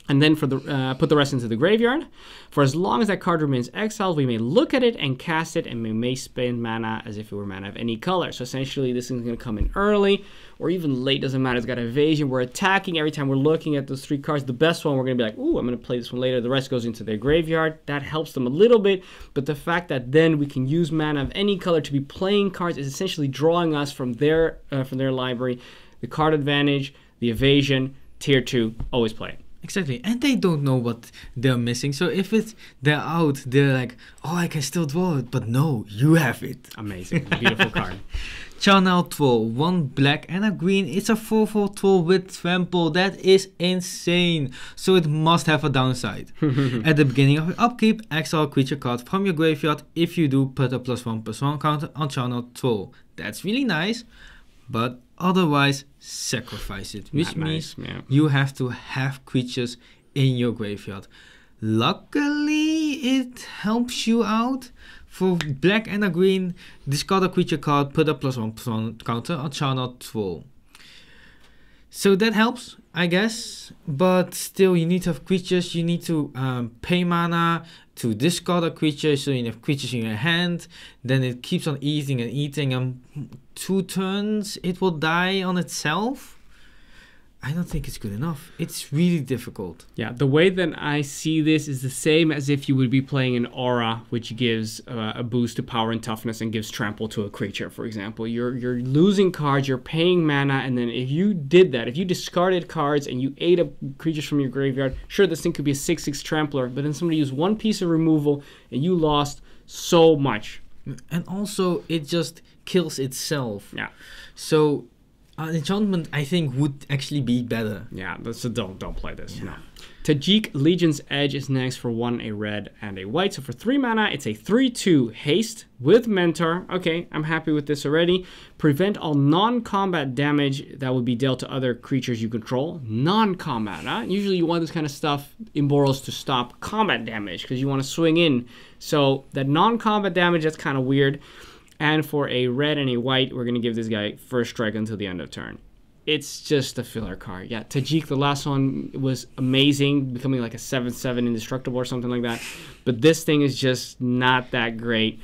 and then for the put the rest into the graveyard. For as long as that card remains exiled, we may look at it and cast it, and we may spend mana as if it were mana of any color. So essentially, this thing's going to come in early or even late, doesn't matter. It's got evasion. We're attacking every time we're looking at those 3 cards. The best one, we're going to be like, ooh, I'm going to play this one later. The rest goes into their graveyard. That helps them a little bit, but the fact that then we can use mana of any color to be playing cards is essentially drawing us from their library. The card advantage, the evasion, tier 2, always play it. Exactly, and they don't know what they're missing. So if they're out, they're like, oh, I can still draw it, but no, you have it. Amazing, beautiful card. Channel Troll, 1 black and a green. It's a 4/4 troll with trample. That is insane. So it must have a downside. At the beginning of your upkeep, exile a creature card from your graveyard. If you do, put a +1/+1 counter on Channel Troll. That's really nice, but otherwise sacrifice it, which means you have to have creatures in your graveyard. Luckily, it helps you out. For black and a green, discard a creature card, put a +1/+1 counter on Channel Troll. So that helps, I guess, but still you need to have creatures. You need to pay mana to discard a creature, so you have creatures in your hand. Then it keeps on eating and eating, and 2 turns it will die on itself. I don't think it's good enough. It's really difficult. Yeah, the way that I see this is the same as if you would be playing an aura, which gives a boost to power and toughness and gives trample to a creature, for example. You're losing cards, you're paying mana, and then if you did that, if you discarded cards and you ate up creatures from your graveyard, sure, this thing could be a 6/6 trampler, but then somebody used 1 piece of removal and you lost so much. And also, it just kills itself. Yeah. So enchantment, I think, would actually be better. Yeah, so don't play this. Yeah. No. Tajik Legion's Edge is next for 1, a red and a white. So for 3 mana, it's a 3/2 haste with Mentor. Okay, I'm happy with this already. Prevent all non-combat damage that would be dealt to other creatures you control. Non-combat, huh? Usually you want this kind of stuff in Boros to stop combat damage because you want to swing in. So that non-combat damage, that's kind of weird. And for a red and a white, we're going to give this guy first strike until the end of turn. It's just a filler card. Yeah, Tajik, the last one, was amazing, becoming like a 7/7 indestructible or something like that. But this thing is just not that great.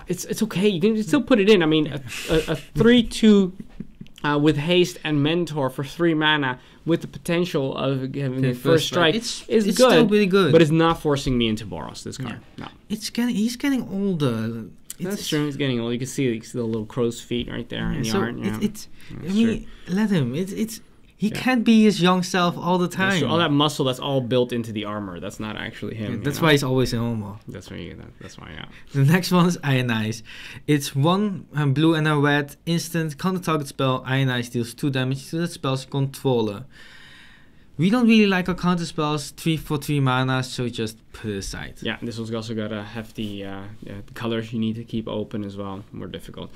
It's okay. You can still put it in. I mean, a 3/2 with haste and Mentor for 3 mana with the potential of having a first strike is good. Still really good. But it's not forcing me into Boros, this card. Yeah. No. He's getting older. That's true. He's getting old. You can see the little crow's feet right there in the art. Yeah. Let him. He can't be his young self all the time. All that muscle, that's all built into the armor. That's not actually him. That's why he's always in armor. That's why. Yeah. The next one is Ionize. It's 1 blue and a red instant counter target spell. Ionize deals 2 damage to the spell's controller. We don't really like our counter spells, 3 for 3 mana, so just put it aside. Yeah, this one's also got a hefty colors you need to keep open as well, more difficult.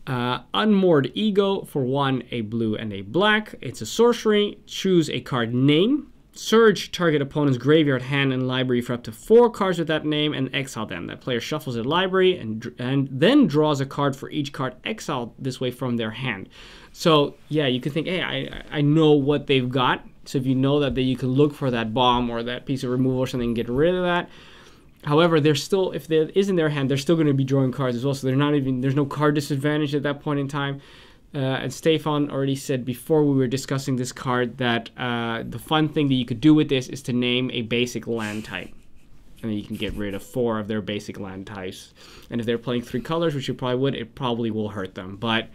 Unmoored Ego for 1, a blue and a black. It's a sorcery. Choose a card name. Search target opponent's graveyard, hand, and library for up to 4 cards with that name and exile them. That player shuffles their library and then draws a card for each card exiled this way from their hand. So, yeah, you could think, hey, I know what they've got. So if you know that, then you can look for that bomb or that piece of removal or something and get rid of that. However, they're still, if there is in their hand, they're still going to be drawing cards as well. So there's no card disadvantage at that point in time. And Stefan already said before we were discussing this card that the fun thing that you could do with this is to name a basic land type. And then you can get rid of 4 of their basic land types. And if they're playing 3 colors, which you probably would, it probably will hurt them. But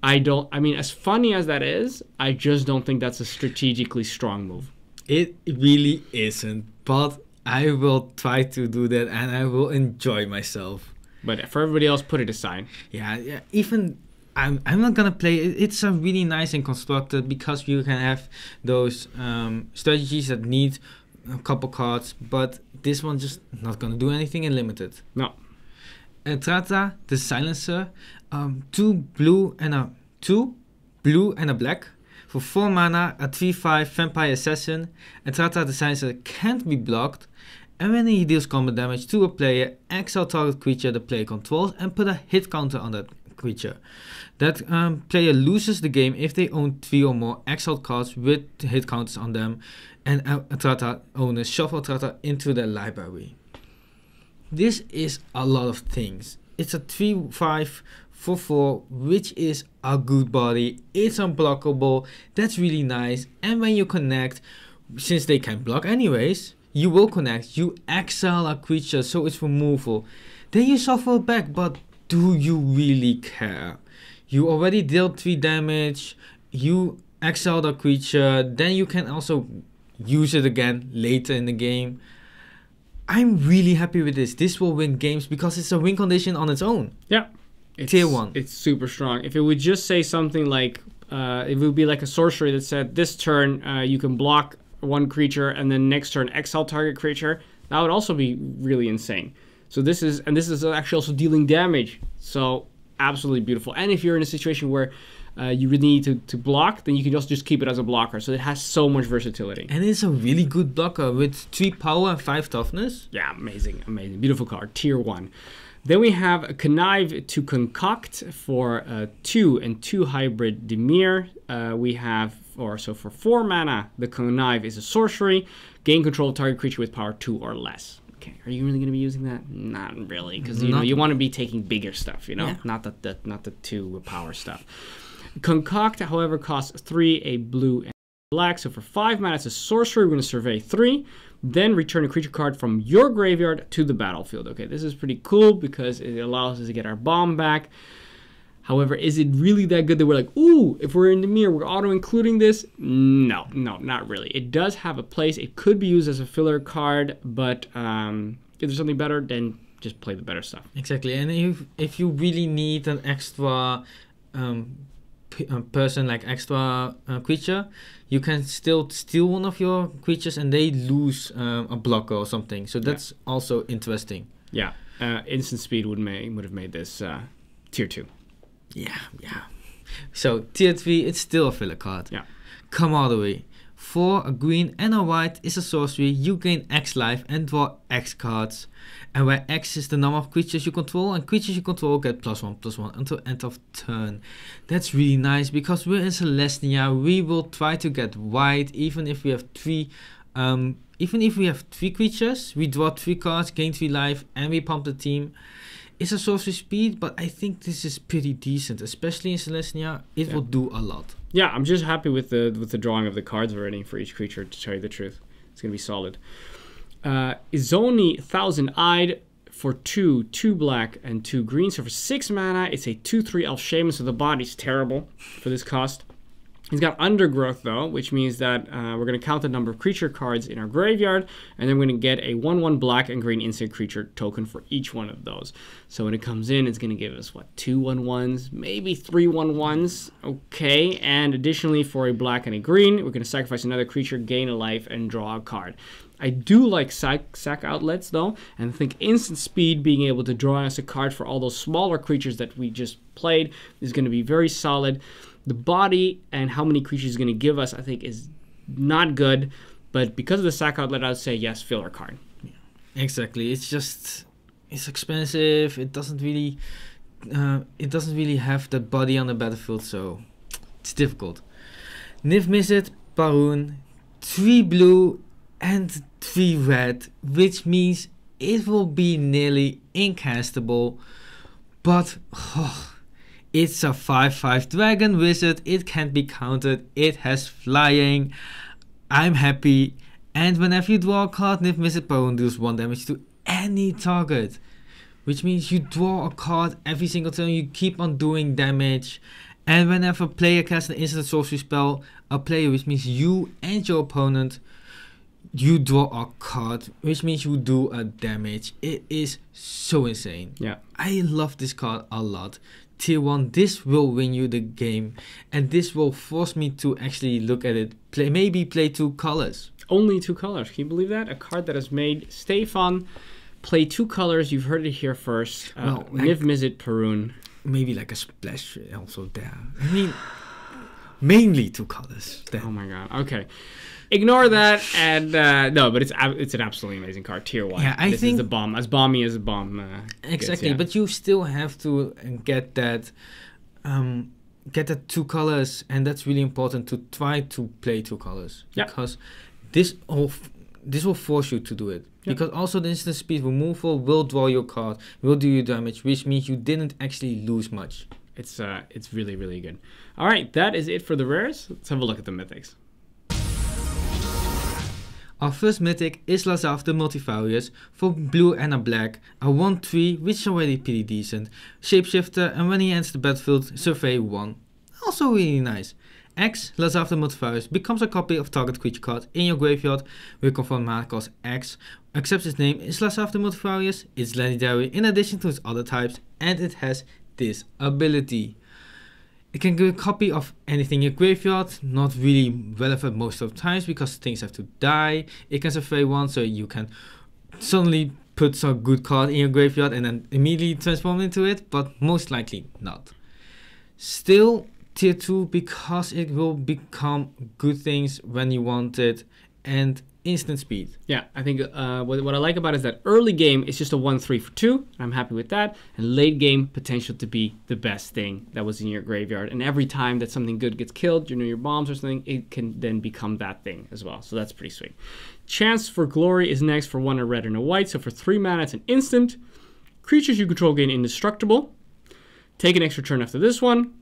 as funny as that is, I just don't think that's a strategically strong move. It really isn't, but I will try to do that and I will enjoy myself. But for everybody else, put it aside. Yeah. Even I'm not gonna play it. It's a really nice and constructed because you can have those strategies that need a couple cards, but this one just not gonna do anything in limited. No. Trata, the Silencer, 2 blue and a black. For 4 mana, a 3/5 Vampire Assassin. Trata, the Silencer can't be blocked. And when he deals combat damage to a player, exile target creature the player controls and put a hit counter on that creature. That player loses the game if they own 3 or more exiled cards with hit counters on them, and Trata owners shuffle Trata into their library. This is a lot of things. It's a 3/5 for 4, which is a good body. It's unblockable. That's really nice. And when you connect, since they can block anyways, you will connect. You exile a creature, so it's removal. Then you shuffle back, but do you really care? You already dealt 3 damage. You exiled a creature. Then you can also use it again later in the game. I'm really happy with this. This will win games because it's a win condition on its own. Yeah. Tier 1. It's super strong. If it would just say something like, it would be like a sorcery that said, this turn you can block 1 creature and then next turn exile target creature, that would also be really insane. So this is actually also dealing damage. So absolutely beautiful. And if you're in a situation where you really need to block, then you can just keep it as a blocker. So it has so much versatility. And it's a really good blocker with 3 power and 5 toughness. Yeah, amazing, amazing. Beautiful card, tier 1. Then we have a Connive to Concoct for 2 and 2 hybrid Dimir. We have, for 4 mana, the Connive is a sorcery. Gain control of target creature with power 2 or less. Okay, are you really going to be using that? Not really, because you want to be taking bigger stuff, Yeah. not the 2 power stuff. Concoct, however, costs 3, a blue and black. So for 5 mana, it's a sorcery. We're going to survey 3. Then return a creature card from your graveyard to the battlefield. Okay, this is pretty cool because it allows us to get our bomb back. However, is it really that good that we're like, ooh, if we're in the mirror, we're auto-including this? No, not really. It does have a place. It could be used as a filler card, but if there's something better, then just play the better stuff. Exactly, and if you really need an extra person, like extra creature, you can still steal one of your creatures and they lose a blocker or something. So that's also interesting. Yeah, instant speed would have made this tier 2. Yeah. So tier 3, it's still a filler card. Yeah. Camaraderie. For a green and a white is a sorcery. You gain X life and draw X cards. And where X is the number of creatures you control, and creatures you control get +1/+1 until end of turn. That's really nice because we're in Celestia. We will try to get white even if we have 3 creatures. We draw 3 cards, gain 3 life, and we pump the team. It's a sorcery speed, but I think this is pretty decent, especially in Celestia. It will do a lot. Yeah, I'm just happy with the drawing of the cards already for each creature, to tell you the truth. It's going to be solid. Izoni Thousand-Eyed for 2 black and 2 green. So for 6 mana, it's a 2/3 Elf Shaman, so the body's terrible for this cost. He's got Undergrowth, though, which means that we're going to count the number of creature cards in our graveyard, and then we're going to get a 1/1 black and green instant creature token for each one of those. So when it comes in, it's going to give us, 2 1/1s, maybe 3 1/1s. Okay, and additionally, for a black and a green, we're going to sacrifice another creature, gain a life, and draw a card. I do like sack outlets, though, and I think instant speed, being able to draw us a card for all those smaller creatures that we just played, is going to be very solid. The body and how many creatures it's going to give us, I think, is not good. But because of the sack outlet, I would say yes, filler card. Yeah, exactly. It's expensive. It doesn't really have the body on the battlefield, so it's difficult. Niv Mizzet, Baroon, 3 blue and 3 red, which means it will be nearly incastable. But it's a 5/5 dragon wizard. It can't be countered. It has flying. I'm happy. And whenever you draw a card, Niv Mizzet Baroon deals 1 damage to any target, which means you draw a card every single turn. You keep on doing damage. And whenever a player casts an instant sorcery spell, which means you and your opponent, you draw a card, which means you do a damage. It is so insane. Yeah. I love this card a lot. tier 1, this will win you the game, and this will force me to actually look at it, maybe play 2 colors. Only 2 colors, can you believe that? A card that has made Stefan play 2 colors, you've heard it here first. Niv Mizzet Perun. Maybe like a splash also there. I mean, mainly 2 colors. There. Oh my god, okay. Ignore that, and no, but it's an absolutely amazing card, tier 1. Yeah, I think this is the bomb, as bomby as a bomb. Exactly, gets, yeah. But you still have to get that 2 colors, and that's really important to try to play 2 colors. Yeah. Because this will force you to do it. Yeah. Because also the instant speed removal will draw your card, will do you damage, which means you didn't actually lose much. It's really, really good. All right, that is it for the rares. Let's have a look at the mythics. Our first mythic is Lazav the Multifarious for blue and a black, a 1/3 which is already pretty decent, shapeshifter, and when he enters the battlefield, survey 1. Also really nice. X, Lazav the Multifarious, becomes a copy of target creature card in your graveyard with confirmed mana cost X, except its name is Lazav the Multifarious, it's legendary in addition to its other types, and it has this ability. It can give a copy of anything in your graveyard, not really relevant most of the times because things have to die. It can survey 1, so you can suddenly put some good card in your graveyard and then immediately transform into it, but most likely not. Still tier 2 because it will become good things when you want it, and instant speed. Yeah, I think what I like about it is that early game it's just a 1/3 for 2. I'm happy with that. And late game potential to be the best thing that was in your graveyard. And every time that something good gets killed, your bombs or something, it can then become that thing as well. So that's pretty sweet. Chance for Glory is next for 1 a red and a white. So for 3 mana, it's an instant. Creatures you control gain indestructible. Take an extra turn after this one.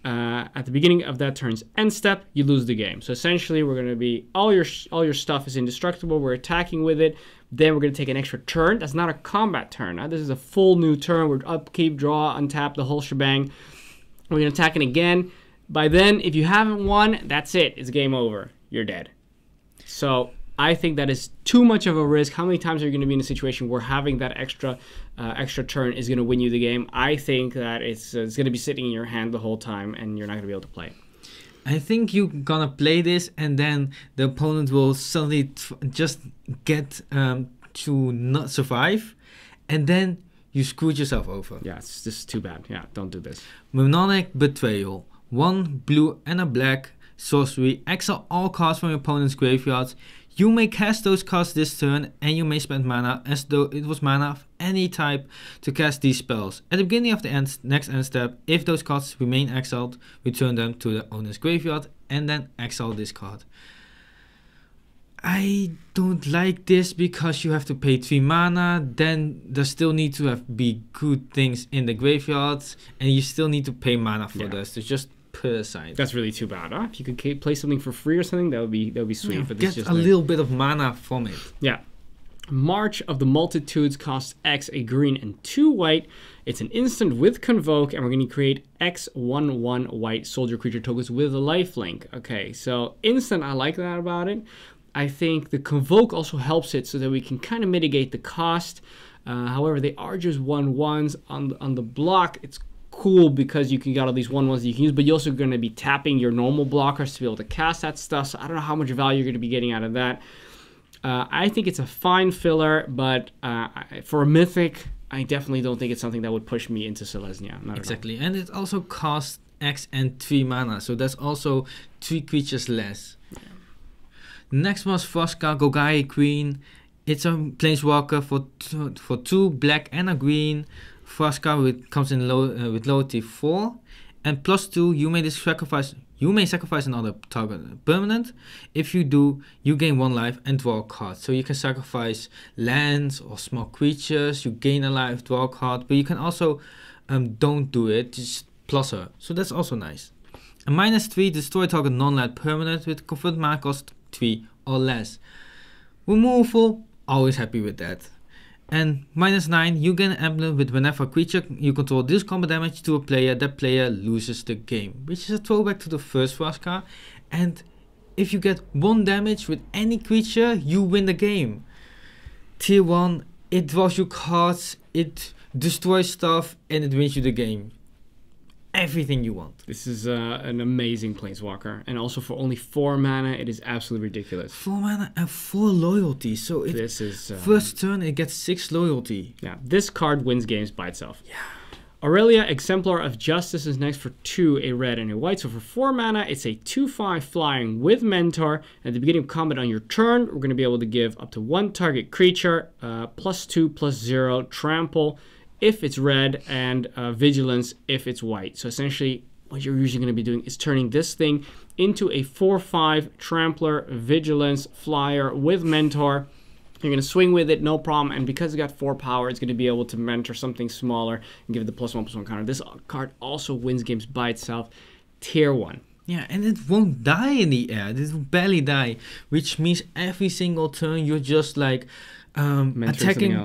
At the beginning of that turn's end step, you lose the game. So essentially, we're going to be all your stuff is indestructible. We're attacking with it. Then we're going to take an extra turn. That's not a combat turn. This is a full new turn. We're upkeep, draw, untap, the whole shebang. We're going to attack it again. By then, if you haven't won, that's it. It's game over. You're dead. So I think that is too much of a risk. How many times are you going to be in a situation where having that extra turn is going to win you the game? I think that it's going to be sitting in your hand the whole time, and you're not going to be able to play it. I think you're gonna play this, and then the opponent will suddenly just get to not survive, and then you screwed yourself over. Yeah, it's just too bad. Yeah, don't do this. Mnemonic Betrayal. 1 blue and a black sorcery. Exile all cards from your opponent's graveyard. You may cast those cards this turn, and you may spend mana as though it was mana of any type to cast these spells. At the beginning of the next end step, if those cards remain exiled, return them to the owner's graveyard and then exile this card. I don't like this because you have to pay 3 mana, then there still need to be good things in the graveyards, and you still need to pay mana for this. So just put aside. That's really too bad, huh? If you could play something for free or something, that would be sweet. Yeah, but get just a little bit of mana from it. Yeah. March of the Multitudes costs X, a green and 2 white. It's an instant with Convoke, and we're going to create X 1/1 white soldier creature tokens with a lifelink. Okay, so instant, I like that about it. I think the Convoke also helps it so that we can kind of mitigate the cost. However, they are just 1/1s on the block. It's cool because you can get all these 1/1s that you can use, but you're also going to be tapping your normal blockers to be able to cast that stuff. So I don't know how much value you're going to be getting out of that. I think it's a fine filler, but for a mythic, I definitely don't think it's something that would push me into Selesnya. Not exactly, and it also costs X and 3 mana, so that's also 3 creatures less. Yeah. Next was Froska Gogai Queen. It's a planeswalker for 2 black and a green. Froska comes in with loyalty 4, and +2. You may sacrifice another target permanent. If you do, you gain 1 life and draw a card. So you can sacrifice lands or small creatures. You gain a life, draw a card, but you can also don't do it. Just plus her. So that's also nice. And -3, destroy target non-land permanent with confirmed mana cost 3 or less. Removal, always happy with that. And -9, you gain an emblem with whenever a creature you control deals combat damage to a player, that player loses the game. Which is a throwback to the first Froska. And if you get 1 damage with any creature, you win the game. Tier 1, it draws you cards, it destroys stuff, and it wins you the game. everything you want. This is an amazing Planeswalker. And also for only 4 mana, it is absolutely ridiculous. 4 mana and 4 loyalty. So this is... first turn, it gets 6 loyalty. Yeah, this card wins games by itself. Yeah. Aurelia, Exemplar of Justice, is next for 2, a red and a white. So for 4 mana, it's a 2/5 flying with Mentor. At the beginning of combat on your turn, we're going to be able to give up to 1 target creature, +2/+0, trample if it's red, and vigilance if it's white. So essentially, what you're usually going to be doing is turning this thing into a 4/5 trampler, vigilance, flyer with Mentor. You're going to swing with it, no problem, and because it's got 4 power, it's going to be able to mentor something smaller and give it the +1/+1 counter. This card also wins games by itself. Tier 1. Yeah, and it won't die in the air. It will barely die, which means every single turn you're just like attacking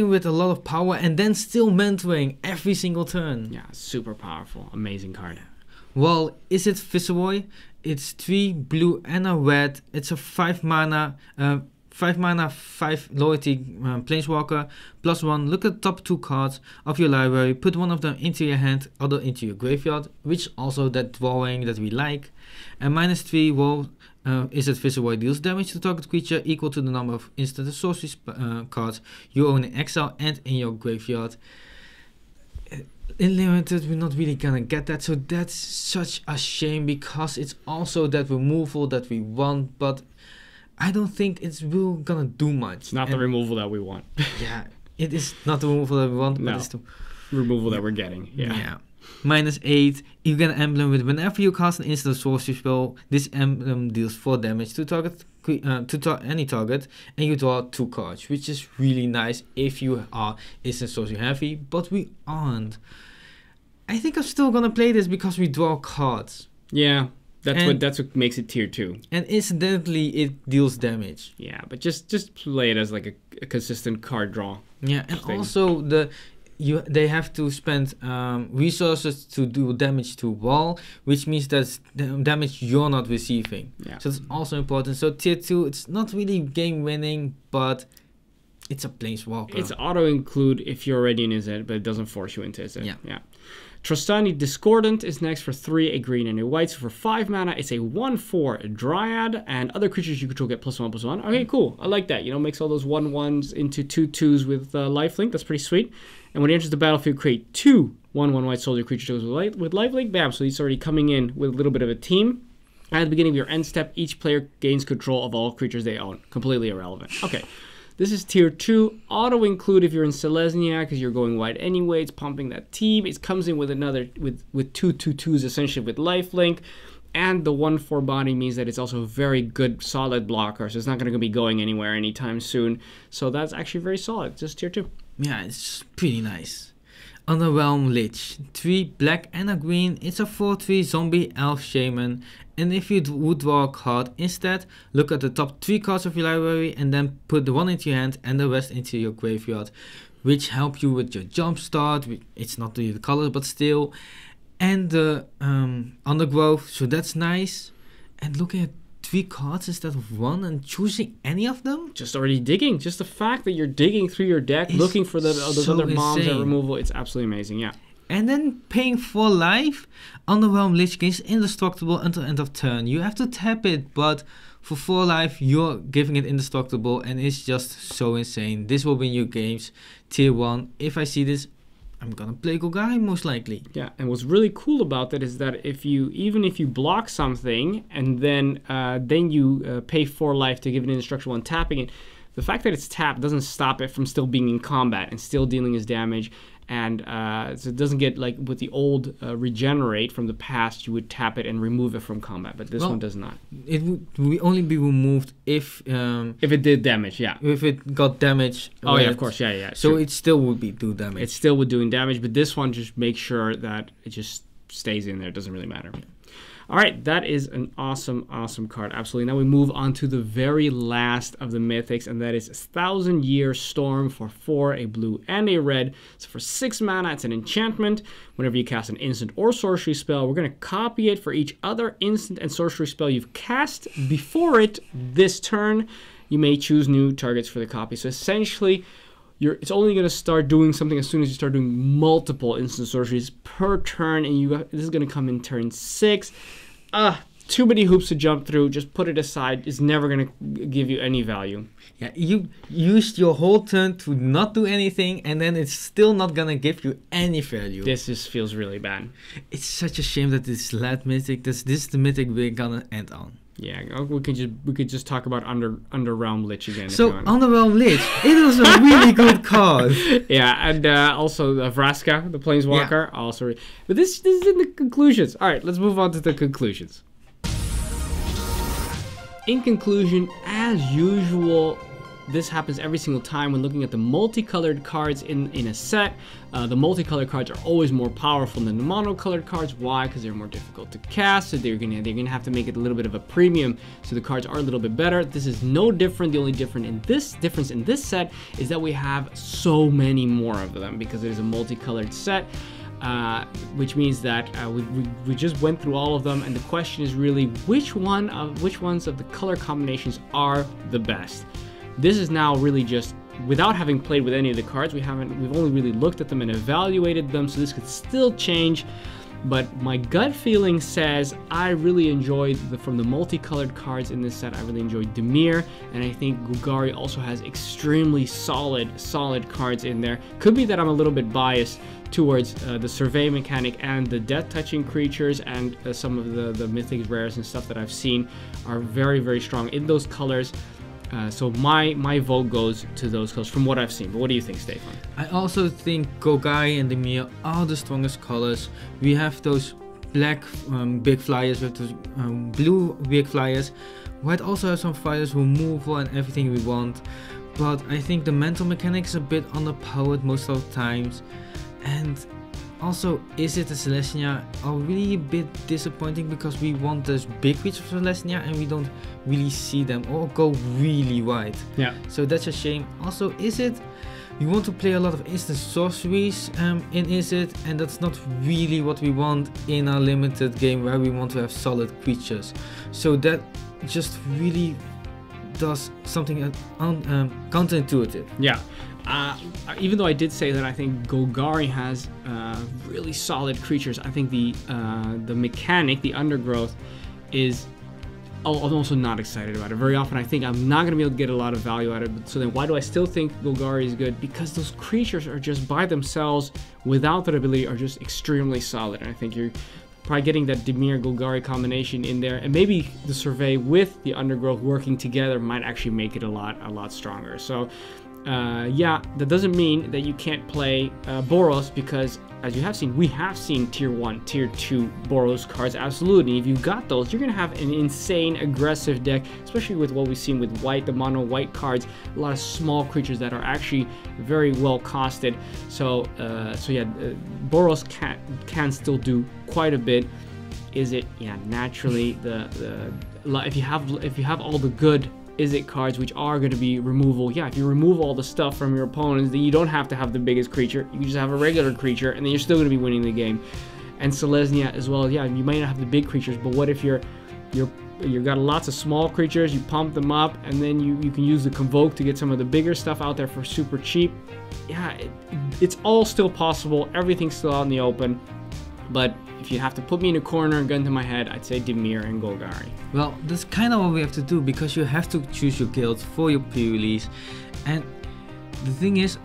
with a lot of power and then still mentoring every single turn. Yeah, super powerful. Amazing card. Well, is it Viceroy? It's 3 blue and a red. It's a 5 mana... 5 mana, 5 loyalty Planeswalker, +1. Look at the top 2 cards of your library. Put one of them into your hand, other into your graveyard, which also that drawing that we like. And -3, well, is it Viceroy deals damage to target creature equal to the number of instant and sorcery cards you own in exile and in your graveyard. In limited, we're not really gonna get that, so that's such a shame because it's also that removal that we want, but I don't think it's really gonna do much. It's not the removal that we want. Yeah, it is not the removal that we want, but it's the removal that we're getting. Yeah. -8, you get an emblem with whenever you cast an instant sorcery spell, this emblem deals 4 damage to target any target, and you draw 2 cards, which is really nice if you are instant sorcery heavy, but we aren't. I think I'm still gonna play this because we draw cards. Yeah. That's what makes it tier 2. And incidentally, it deals damage. Yeah, but just play it as like a consistent card draw. Yeah, and thing. Also they have to spend resources to do damage to wall, which means that's damage you're not receiving. Yeah. So it's also important. So tier 2, it's not really game winning, but it's a Planeswalker. It's auto include if you're already in Izzet, but it doesn't force you into Izzet. Yeah. Trostani Discordant is next for 3, a green and a white. So for 5 mana, it's a 1/4 Dryad, and other creatures you control get +1/+1. Okay, cool. I like that. You know, makes all those 1/1s into 2/2s with lifelink. That's pretty sweet. And when it enters the battlefield, create 2 1/1 white soldier creatures with lifelink. Bam. So he's already coming in with a little bit of a team. At the beginning of your end step, each player gains control of all creatures they own. Completely irrelevant. Okay. This is tier 2, auto include if you're in Selesnya because you're going white anyway. It's pumping that team. It comes in with with 2 2/2s essentially with lifelink, and the 1/4 body means that it's also a very good solid blocker. So it's not going to be going anywhere anytime soon. So that's actually very solid. Just tier 2. Yeah, it's pretty nice. Underwhelm Lich, 3 black and a green. It's a 4/3 zombie elf shaman. And if you would draw a card instead, look at the top 3 cards of your library and then put the 1 into your hand and the rest into your graveyard, which help you with your jump start. It's not really the color, but still. And the undergrowth, so that's nice. And looking at 3 cards instead of 1 and choosing any of them. Just already digging. Just the fact that you're digging through your deck, looking for those so other bombs and removal, it's absolutely amazing. Yeah. And then paying for life, Underwhelm Lich gains indestructible until end of turn. You have to tap it, but for 4 life, you're giving it indestructible, and it's just so insane. This will win you games. Tier 1. If I see this, I'm gonna play Gogai most likely. Yeah, and what's really cool about that is that even if you block something and then you pay 4 life to give it indestructible and tapping it, the fact that it's tapped doesn't stop it from still being in combat and still dealing its damage. And so it doesn't get like with the old regenerate from the past, you would tap it and remove it from combat, but this one does not. It would only be removed if it did damage, yeah. If it got damage. Oh yeah, of course, yeah. So it still would do damage. It still would doing damage, but this one just makes sure that it just stays in there. It doesn't really matter. All right, that is an awesome, awesome card. Absolutely. Now we move on to the very last of the mythics, and that is 1,000-Year Storm for 4, a blue and a red. So for 6 mana, it's an enchantment. Whenever you cast an instant or sorcery spell, we're going to copy it for each other instant and sorcery spell you've cast before it this turn. You may choose new targets for the copy. So essentially, it's only going to start doing something as soon as you start doing multiple instant sorceries per turn, and this is going to come in turn 6. Too many hoops to jump through. Just put it aside. It's never going to give you any value. Yeah, you used your whole turn to not do anything, and then it's still not going to give you any value. This just feels really bad. It's such a shame that this last mythic, this is the mythic we're going to end on. Yeah, we could just talk about Underrealm Lich again. So Underrealm Lich, it was a really good card. Yeah, and also Vraska, the Planeswalker, also. But this is in the conclusions. All right, let's move on to the conclusions. In conclusion, as usual, this happens every single time when looking at the multicolored cards in a set. The multicolored cards are always more powerful than the monocolored cards. Why? Because they're more difficult to cast, so they're gonna have to make it a little bit of a premium, so the cards are a little bit better. This is no different. The only difference in this set is that we have so many more of them because it is a multicolored set. Which means that we just went through all of them, and the question is really which ones of the color combinations are the best. This is now really just without having played with any of the cards. We've only really looked at them and evaluated them, so this could still change. But my gut feeling says I really enjoyed from the multicolored cards in this set. I really enjoyed Dimir, and I think Golgari also has extremely solid cards in there. Could be that I'm a little bit biased towards the survey mechanic and the death touching creatures, and some of the mythic rares and stuff that I've seen are very, very strong in those colors. So my vote goes to those colors from what I've seen. But what do you think, Stefan? I also think Golgari and Dimir are the strongest colors. We have those black big flyers, we have those blue big flyers. White also has some flyers who move well and everything we want. But I think the mental mechanic is a bit underpowered most of the times. And also, Izzet and Selesnya are really a bit disappointing because we want those big creatures for Selesnya and we don't really see them or go really wide. Yeah. So that's a shame. Also, Izzet, we want to play a lot of instant sorceries in Izzet, and that's not really what we want in our limited game where we want to have solid creatures. So that just really does something counterintuitive. Yeah. Even though I did say that I think Golgari has really solid creatures, I think the mechanic, the undergrowth, is I'm also not excited about it. Very often I think I'm not going to be able to get a lot of value out of it. So then why do I still think Golgari is good? Because those creatures are just by themselves, without that ability, are just extremely solid. And I think you're probably getting that Dimir Golgari combination in there, and maybe the survey with the undergrowth working together might actually make it a lot stronger. So yeah, that doesn't mean that you can't play Boros, because as you have seen, we have seen tier 1, tier 2 Boros cards, absolutely. If you've got those, you're going to have an insane aggressive deck, especially with what we've seen with white, the mono white cards, a lot of small creatures that are actually very well costed. So yeah, Boros can still do quite a bit. Izzet, yeah, naturally if you have all the good Izzet cards, which are going to be removal. Yeah, if you remove all the stuff from your opponents, then you don't have to have the biggest creature. You can just have a regular creature, and then you're still going to be winning the game. And Selesnya as well. Yeah, you might not have the big creatures, but what if you've got lots of small creatures, you pump them up, and then you can use the Convoke to get some of the bigger stuff out there for super cheap. Yeah, it's all still possible. Everything's still out in the open. But if you have to put me in a corner, gun to my head, I'd say Dimir and Golgari. Well, that's kind of what we have to do, because you have to choose your guild for your pre-release. And the thing is,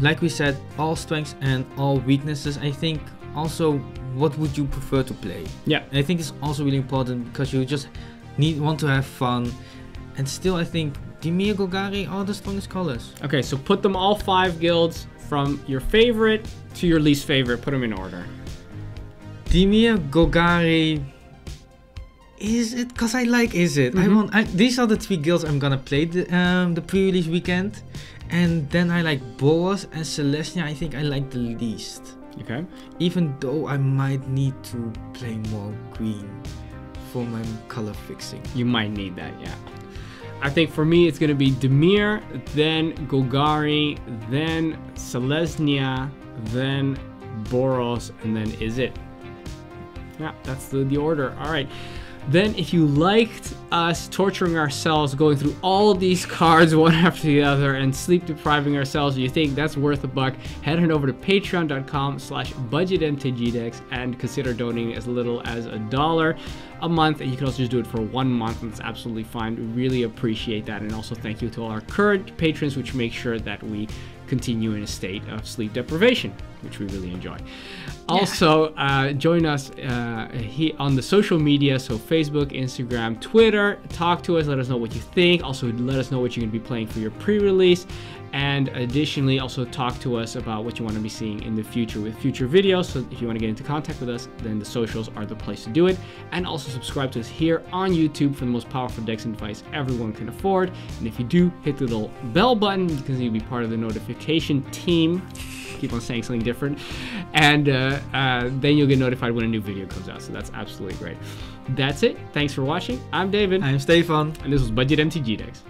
like we said, all strengths and all weaknesses. I think also, what would you prefer to play? Yeah. And I think it's also really important, because you just want to have fun. And still, I think Dimir, Golgari are the strongest colors. Okay, so put them all 5 guilds from your favorite to your least favorite. Put them in order. Dimir, Golgari, Izzet, because I like Izzet. These are the 3 guilds I'm gonna play the pre-release weekend. And then I like Boros and Selesnya, I think I like the least. Okay. Even though I might need to play more green for my color fixing. You might need that, yeah. I think for me it's gonna be Dimir, then Golgari, then Selesnya, then Boros, and then Izzet. Yeah, that's the order. All right. Then if you liked us torturing ourselves, going through all these cards one after the other and sleep depriving ourselves, you think that's worth a buck, head on over to patreon.com/budgetmtgdecks and consider donating as little as $1 a month. And you can also just do it for 1 month, and it's absolutely fine. We really appreciate that. And also thank you to all our current patrons, which make sure that we continue in a state of sleep deprivation, which we really enjoy. Also, join us on the social media, so Facebook, Instagram, Twitter. Talk to us, let us know what you think. Also, let us know what you're going to be playing for your pre-release. And additionally, also talk to us about what you want to be seeing in the future with future videos. So if you want to get into contact with us, then the socials are the place to do it. And also subscribe to us here on YouTube for the most powerful decks and advice everyone can afford. And if you do, hit the little bell button because you'll be part of the notification team. Keep on saying something different. And then you'll get notified when a new video comes out. So that's absolutely great. That's it. Thanks for watching. I'm David. I'm Stefan. And this was Budget MTG Decks.